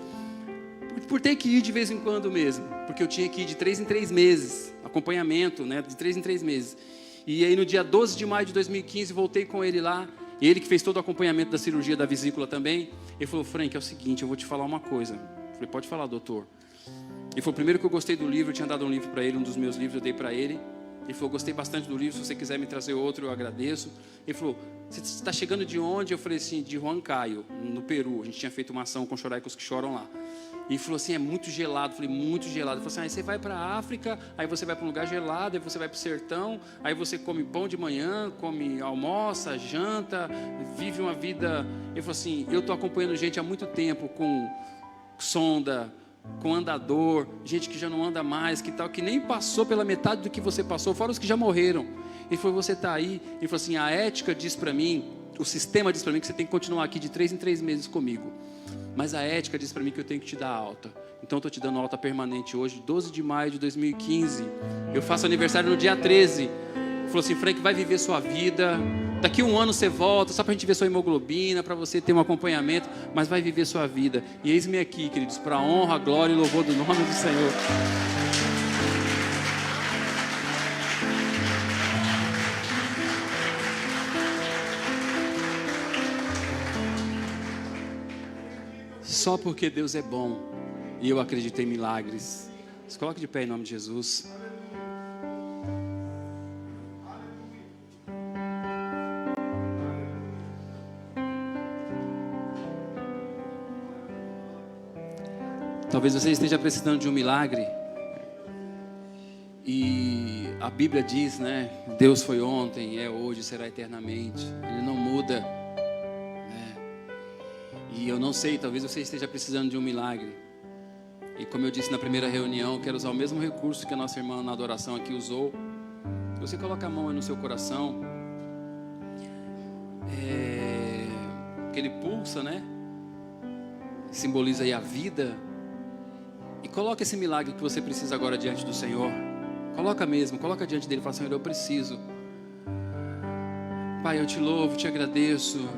ter que ir de vez em quando mesmo. Porque eu tinha que ir de 3 em 3 meses, acompanhamento, né, de 3 em 3 meses. E aí no dia 12 de maio de 2015, voltei com ele lá. E ele que fez todo o acompanhamento da cirurgia da vesícula também. Ele falou, Frank, é o seguinte, eu vou te falar uma coisa. Eu falei, pode falar, doutor. Ele falou, primeiro que eu gostei do livro, eu tinha dado um livro para ele, um dos meus livros eu dei para ele. Ele falou, gostei bastante do livro, se você quiser me trazer outro, eu agradeço. Ele falou, você está chegando de onde? Eu falei assim, de Huancayo, no Peru. A gente tinha feito uma ação com choraicos que choram lá. E ele falou assim, é muito gelado. Eu falei, muito gelado. Ele falou assim, aí você vai para a África, aí você vai para um lugar gelado, aí você vai para o sertão, aí você come pão de manhã, almoça, janta, vive uma vida... Ele falou assim, eu estou acompanhando gente há muito tempo com sonda, com andador, gente que já não anda mais, que nem passou pela metade do que você passou, fora os que já morreram. Ele falou, você está aí. Ele falou assim, a ética diz para mim, o sistema diz para mim que você tem que continuar aqui de 3 em 3 meses comigo. Mas a ética diz para mim que eu tenho que te dar alta. Então eu estou te dando alta permanente hoje, 12 de maio de 2015. Eu faço aniversário no dia 13. Ele falou assim, Frank, vai viver sua vida. Daqui 1 ano você volta, só para a gente ver sua hemoglobina, para você ter um acompanhamento, mas vai viver sua vida. E eis-me aqui, queridos, para a honra, a glória e o louvor do nome do Senhor. Só porque Deus é bom e eu acredito em milagres. Se coloque de pé em nome de Jesus. Talvez você esteja precisando de um milagre. E a Bíblia diz, né? Deus foi ontem, é hoje, será eternamente. Ele não muda. E eu não sei, talvez você esteja precisando de um milagre. E como eu disse na primeira reunião, eu quero usar o mesmo recurso que a nossa irmã na adoração aqui usou. Você coloca a mão aí no seu coração. Que ele pulsa, né? Simboliza aí a vida. E coloca esse milagre que você precisa agora diante do Senhor. Coloca mesmo, coloca diante dele e fala, Senhor, eu preciso. Pai, eu te louvo, te agradeço.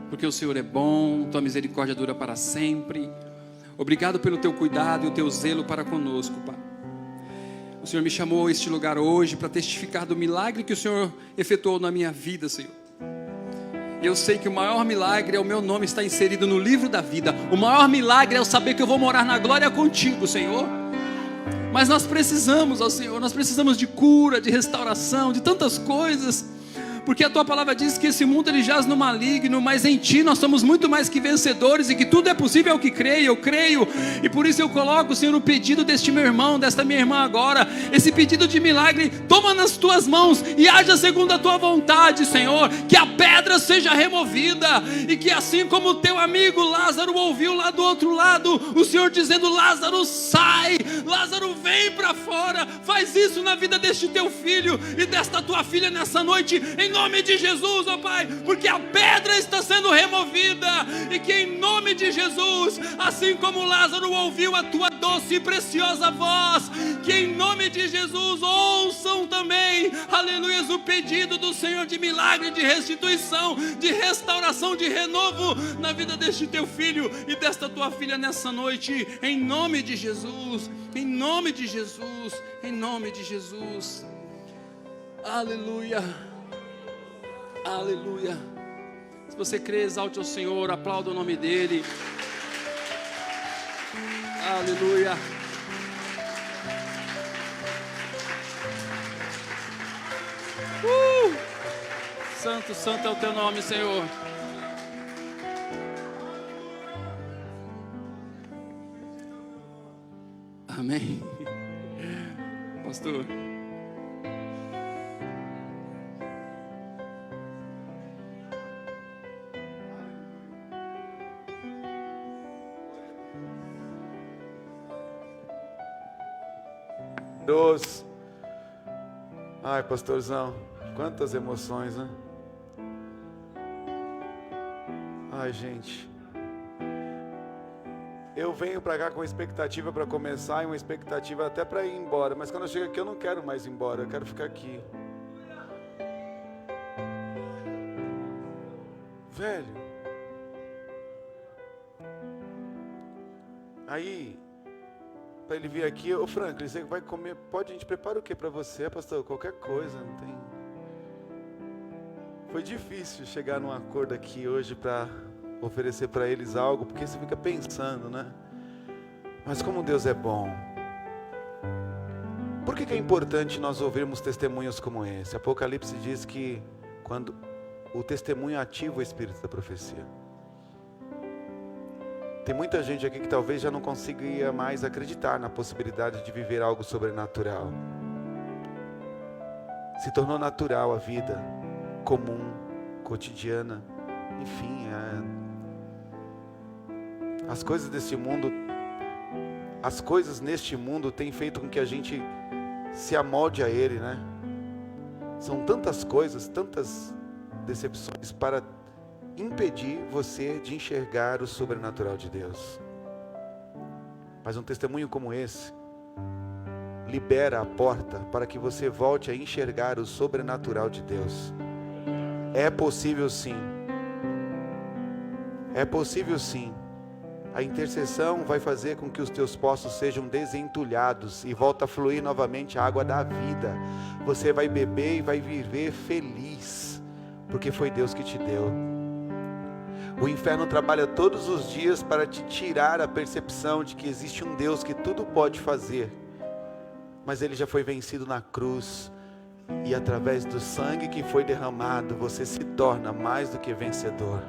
Porque o Senhor é bom, tua misericórdia dura para sempre. Obrigado pelo teu cuidado e o teu zelo para conosco, Pai. O Senhor me chamou a este lugar hoje para testificar do milagre que o Senhor efetuou na minha vida, Senhor. Eu sei que o maior milagre é o meu nome estar inserido no livro da vida. O maior milagre é eu saber que eu vou morar na glória contigo, Senhor. Mas nós precisamos, ó Senhor, nós precisamos de cura, de restauração, de tantas coisas. porque a tua palavra diz que esse mundo ele jaz no maligno, mas em ti nós somos muito mais que vencedores, e que tudo é possível ao que creio. Eu creio, e por isso eu coloco, Senhor, o pedido deste meu irmão, desta minha irmã agora, esse pedido de milagre, toma nas tuas mãos, e haja segundo a tua vontade, Senhor, que a pedra seja removida, e que assim como o teu amigo Lázaro ouviu lá do outro lado, o Senhor dizendo: Lázaro sai, Lázaro vem para fora. Faz isso na vida deste teu filho e desta tua filha nessa noite, em nome de Jesus, ó Pai, porque a pedra está sendo removida, e que em nome de Jesus, assim como Lázaro ouviu a tua doce e preciosa voz, que em nome de Jesus ouçam também, aleluia, o pedido do Senhor de milagre, de restituição, de restauração, de renovo na vida deste teu filho e desta tua filha nessa noite, em nome de Jesus, em nome de Jesus, em nome de Jesus. Aleluia, aleluia. Se você crê, exalte ao Senhor, aplauda o nome dEle. Aleluia. Santo, santo é o teu nome, Senhor. Amém. Pastor. Ai, pastorzão, quantas emoções, né? Ai, gente, eu venho pra cá com expectativa para começar e uma expectativa até para ir embora, mas quando eu chego aqui eu não quero mais ir embora, eu quero ficar aqui. Velho, aí, para ele vir aqui: ô Franklin, você vai comer, a gente prepara o que para você, pastor? Qualquer coisa, não tem. Foi difícil chegar num acordo aqui hoje para oferecer para eles algo, porque você fica pensando, né? Mas como Deus é bom. Por que é importante nós ouvirmos testemunhos como esse? Apocalipse diz que quando o testemunho ativa o espírito da profecia. Tem muita gente aqui que talvez já não consiga mais acreditar na possibilidade de viver algo sobrenatural. Se tornou natural a vida comum, cotidiana, enfim, as coisas deste mundo, as coisas neste mundo têm feito com que a gente se amolde a ele, né? São tantas coisas, tantas decepções para impedir você de enxergar o sobrenatural de Deus. Mas um testemunho como esse libera a porta para que você volte a enxergar o sobrenatural de Deus. É possível sim. É possível sim. A intercessão vai fazer com que os teus poços sejam desentulhados e volta a fluir novamente a água da vida. Você vai beber e vai viver feliz, porque foi Deus que te deu. O inferno trabalha todos os dias para te tirar a percepção de que existe um Deus que tudo pode fazer, mas Ele já foi vencido na cruz, e através do sangue que foi derramado, você se torna mais do que vencedor.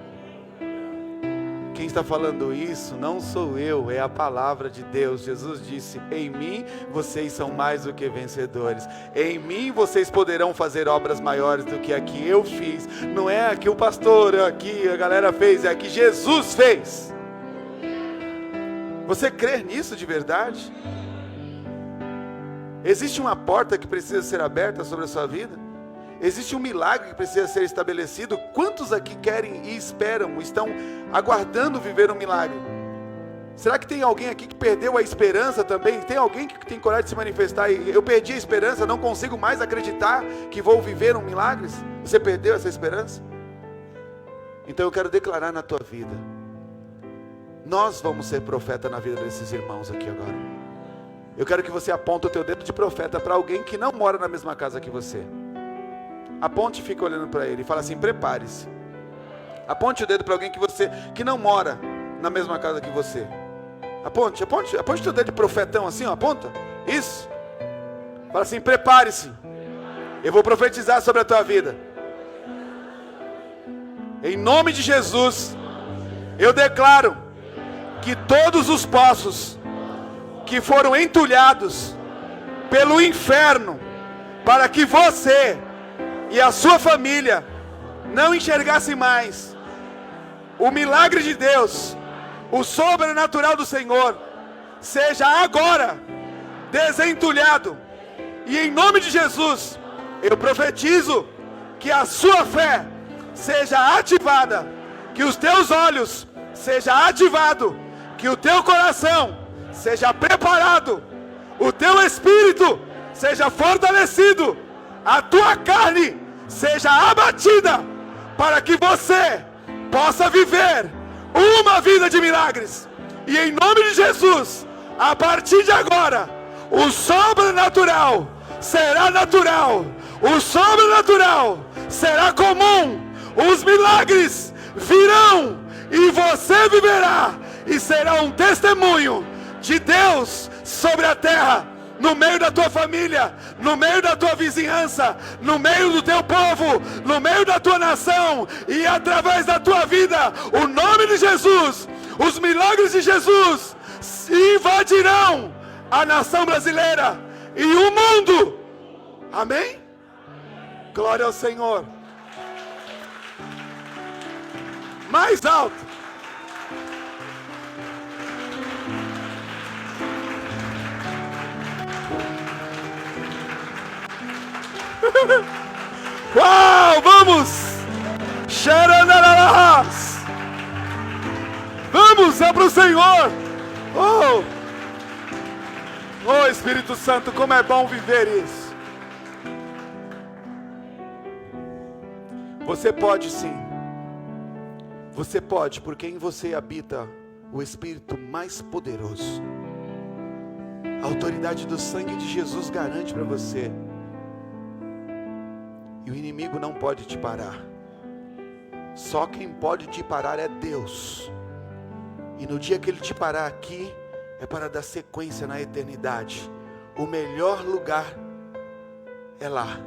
Quem está falando isso não sou eu, é a palavra de Deus. Jesus disse: em mim vocês são mais do que vencedores. Em mim vocês poderão fazer obras maiores do que a que eu fiz. Não é a que o pastor, aqui a galera fez, é a que Jesus fez. Você crê nisso de verdade? Existe uma porta que precisa ser aberta sobre a sua vida? Existe um milagre que precisa ser estabelecido? Quantos aqui querem e esperam, estão aguardando viver um milagre? Será que tem alguém aqui que perdeu a esperança também? Tem alguém que tem coragem de se manifestar e: eu perdi a esperança, não consigo mais acreditar que vou viver um milagre? Você perdeu essa esperança? Então eu quero declarar na tua vida: nós vamos ser profeta na vida desses irmãos aqui agora. Eu quero que você aponte o teu dedo de profeta para alguém que não mora na mesma casa que você. Aponte e fica olhando para ele e fala assim: prepare-se. Aponte o dedo para alguém que não mora na mesma casa que você. Aponte o teu dedo de profetão assim, ó, aponta. Isso. Fala assim: prepare-se. Eu vou profetizar sobre a tua vida. Em nome de Jesus, eu declaro que todos os poços que foram entulhados pelo inferno, para que você e a sua família não enxergassem mais o milagre de Deus, o sobrenatural do Senhor, seja agora desentulhado. E em nome de Jesus, eu profetizo que a sua fé seja ativada, que os teus olhos sejam ativados, que o teu coração seja preparado, o teu espírito seja fortalecido, a tua carne seja abatida, para que você possa viver uma vida de milagres. E em nome de Jesus, a partir de agora, o sobrenatural será natural, o sobrenatural será comum, os milagres virão e você viverá e será um testemunho de Deus sobre a terra, no meio da tua família, no meio da tua vizinhança, no meio do teu povo, no meio da tua nação, e através da tua vida, o nome de Jesus, os milagres de Jesus invadirão a nação brasileira e o mundo. Amém? Glória ao Senhor. Mais alto. Uau, vamos! Xaranararás! Vamos, é para o Senhor! Oh, Espírito Santo, como é bom viver isso! Você pode sim. Você pode, porque em você habita o Espírito mais poderoso. A autoridade do sangue de Jesus garante para você. E o inimigo não pode te parar. Só quem pode te parar é Deus. E no dia que Ele te parar aqui, é para dar sequência na eternidade. O melhor lugar é lá.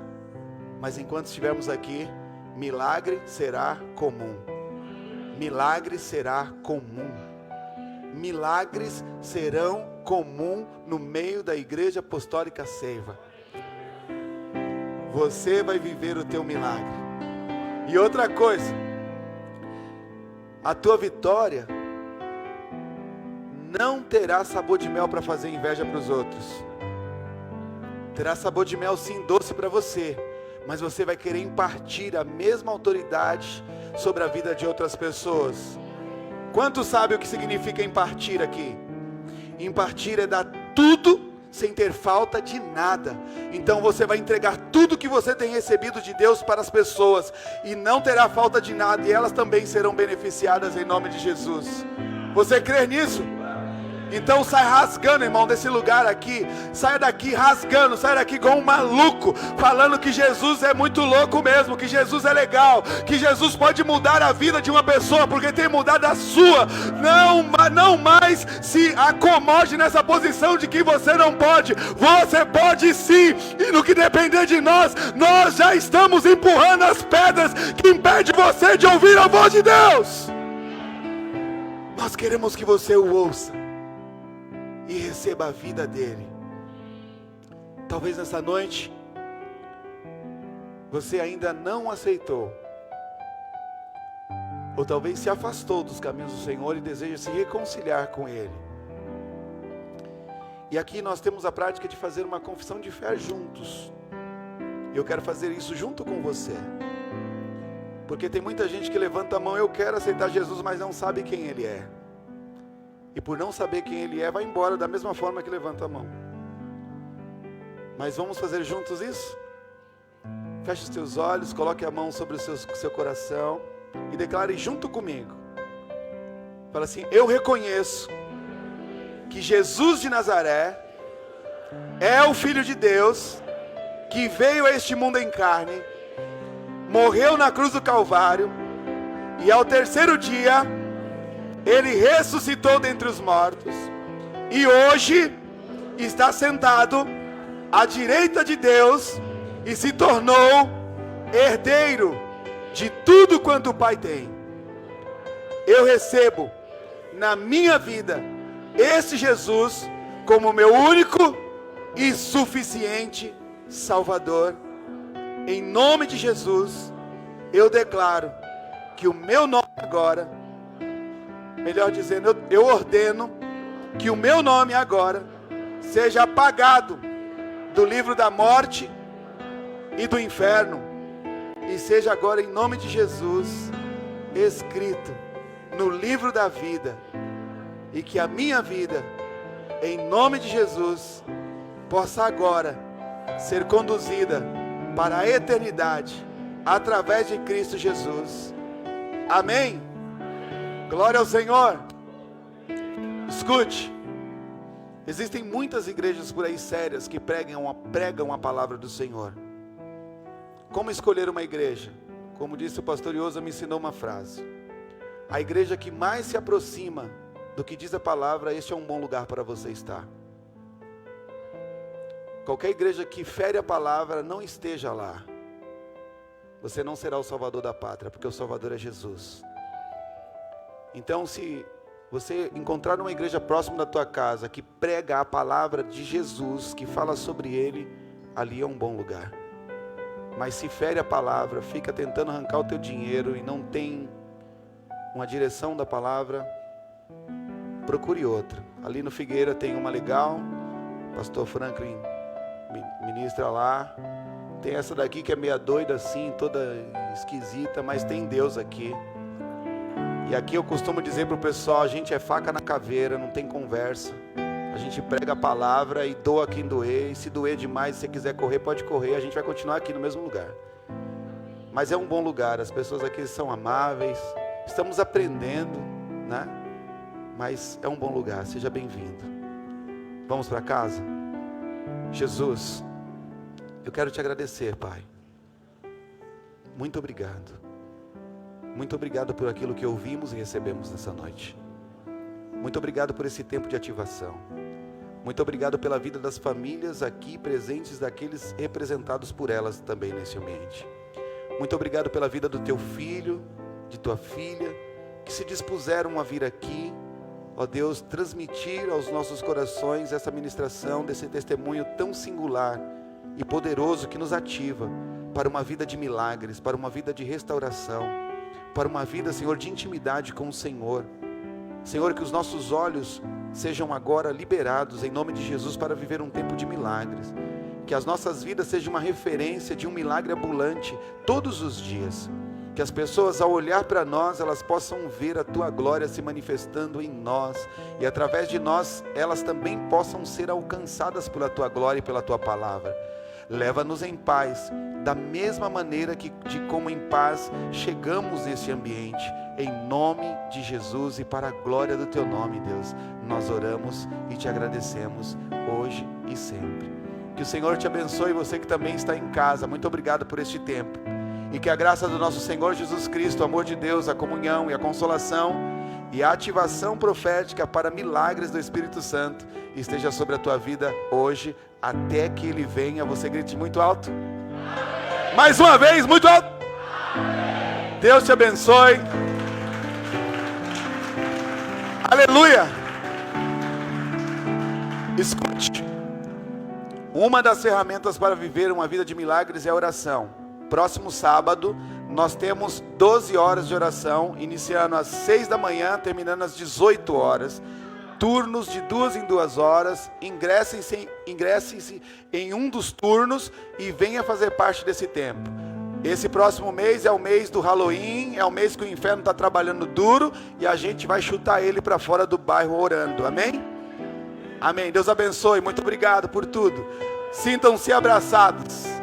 Mas enquanto estivermos aqui, milagre será comum. Milagre será comum. Milagres serão comum no meio da Igreja Apostólica Seiva. Você vai viver o teu milagre. E outra coisa, a tua vitória não terá sabor de mel para fazer inveja para os outros. Terá sabor de mel sim, doce para você, mas você vai querer impartir a mesma autoridade sobre a vida de outras pessoas. Quantos sabem o que significa impartir aqui? Impartir é dar tudo sem ter falta de nada. Então você vai entregar tudo que você tem recebido de Deus para as pessoas, e não terá falta de nada, e elas também serão beneficiadas em nome de Jesus. Você crê nisso? Então sai rasgando, irmão, desse lugar aqui. Saia daqui rasgando, saia daqui igual um maluco, falando que Jesus é muito louco mesmo, que Jesus é legal, que Jesus pode mudar a vida de uma pessoa, porque tem mudado a sua. Não mais se acomode nessa posição de que você não pode. Você pode sim, e no que depender de nós, nós já estamos empurrando as pedras que impedem você de ouvir a voz de Deus. Nós queremos que você o ouça e receba a vida dele. Talvez nessa noite você ainda não aceitou, ou talvez se afastou dos caminhos do Senhor e deseja se reconciliar com ele. E aqui nós temos a prática de fazer uma confissão de fé juntos. Eu quero fazer isso junto com você, porque tem muita gente que levanta a mão: eu quero aceitar Jesus, mas não sabe quem ele é. E por não saber quem ele é, vai embora da mesma forma que levanta a mão. Mas vamos fazer juntos isso? Feche os teus olhos, coloque a mão sobre o seu coração e declare junto comigo. Fala assim: eu reconheço que Jesus de Nazaré é o Filho de Deus, que veio a este mundo em carne, morreu na cruz do Calvário, e ao terceiro dia ele ressuscitou dentre os mortos, e hoje está sentado à direita de Deus, e se tornou herdeiro de tudo quanto o Pai tem. Eu recebo na minha vida esse Jesus como meu único e suficiente Salvador. Em nome de Jesus, eu declaro que o meu nome agora, melhor dizendo, eu ordeno que o meu nome agora seja apagado do livro da morte e do inferno, e seja agora, em nome de Jesus, escrito no livro da vida, e que a minha vida, em nome de Jesus, possa agora ser conduzida para a eternidade, através de Cristo Jesus. Amém? Glória ao Senhor. Escute, existem muitas igrejas por aí sérias que pregam a palavra do Senhor. Como escolher uma igreja? Como disse o pastor Iosa, me ensinou uma frase: a igreja que mais se aproxima do que diz a palavra, este é um bom lugar para você estar. Qualquer igreja que fere a palavra, não esteja lá. Você não será o salvador da pátria, porque o salvador é Jesus. Então, se você encontrar uma igreja próxima da tua casa, que prega a palavra de Jesus, que fala sobre ele, ali é um bom lugar. Mas se fere a palavra, fica tentando arrancar o teu dinheiro e não tem uma direção da palavra, procure outra. Ali no Figueira tem uma legal, pastor Franklin ministra lá. Tem essa daqui que é meia doida assim, toda esquisita, mas tem Deus aqui. E aqui eu costumo dizer para o pessoal, a gente é faca na caveira, não tem conversa. A gente prega a palavra e doa quem doer. E se doer demais, se você quiser correr, pode correr. A gente vai continuar aqui no mesmo lugar. Mas é um bom lugar, as pessoas aqui são amáveis. Estamos aprendendo, né? Mas é um bom lugar, seja bem-vindo. Vamos para casa? Jesus, eu quero te agradecer, Pai. Muito obrigado. Muito obrigado por aquilo que ouvimos e recebemos nessa noite. Muito obrigado por esse tempo de ativação. Muito obrigado pela vida das famílias aqui presentes, daqueles representados por elas também nesse ambiente. Muito obrigado pela vida do teu filho, de tua filha, que se dispuseram a vir aqui, ó Deus, transmitir aos nossos corações essa ministração, desse testemunho tão singular e poderoso que nos ativa para uma vida de milagres, para uma vida de restauração, para uma vida, Senhor, de intimidade com o Senhor. Senhor, que os nossos olhos sejam agora liberados em nome de Jesus para viver um tempo de milagres. Que as nossas vidas sejam uma referência de um milagre ambulante todos os dias. Que as pessoas, ao olhar para nós, elas possam ver a tua glória se manifestando em nós. E através de nós, elas também possam ser alcançadas pela tua glória e pela tua palavra. Leva-nos em paz, da mesma maneira de como em paz chegamos nesse ambiente. Em nome de Jesus e para a glória do teu nome, Deus, nós oramos e te agradecemos hoje e sempre. Que o Senhor te abençoe, você que também está em casa. Muito obrigado por este tempo. E que a graça do nosso Senhor Jesus Cristo, o amor de Deus, a comunhão e a consolação e a ativação profética para milagres do Espírito Santo esteja sobre a tua vida hoje, até que Ele venha. Você grite muito alto. Mais uma vez, muito alto. Deus te abençoe. Aleluia. Escute. Uma das ferramentas para viver uma vida de milagres é a oração. Próximo sábado, nós temos 12 horas de oração, iniciando às 6 da manhã, terminando às 18 horas. Turnos de 2 em 2 horas. Ingressem-se em um dos turnos e venha fazer parte desse tempo. Esse próximo mês é o mês do Halloween, é o mês que o inferno está trabalhando duro e a gente vai chutar ele para fora do bairro orando, amém? Amém, Deus abençoe, muito obrigado por tudo. Sintam-se abraçados.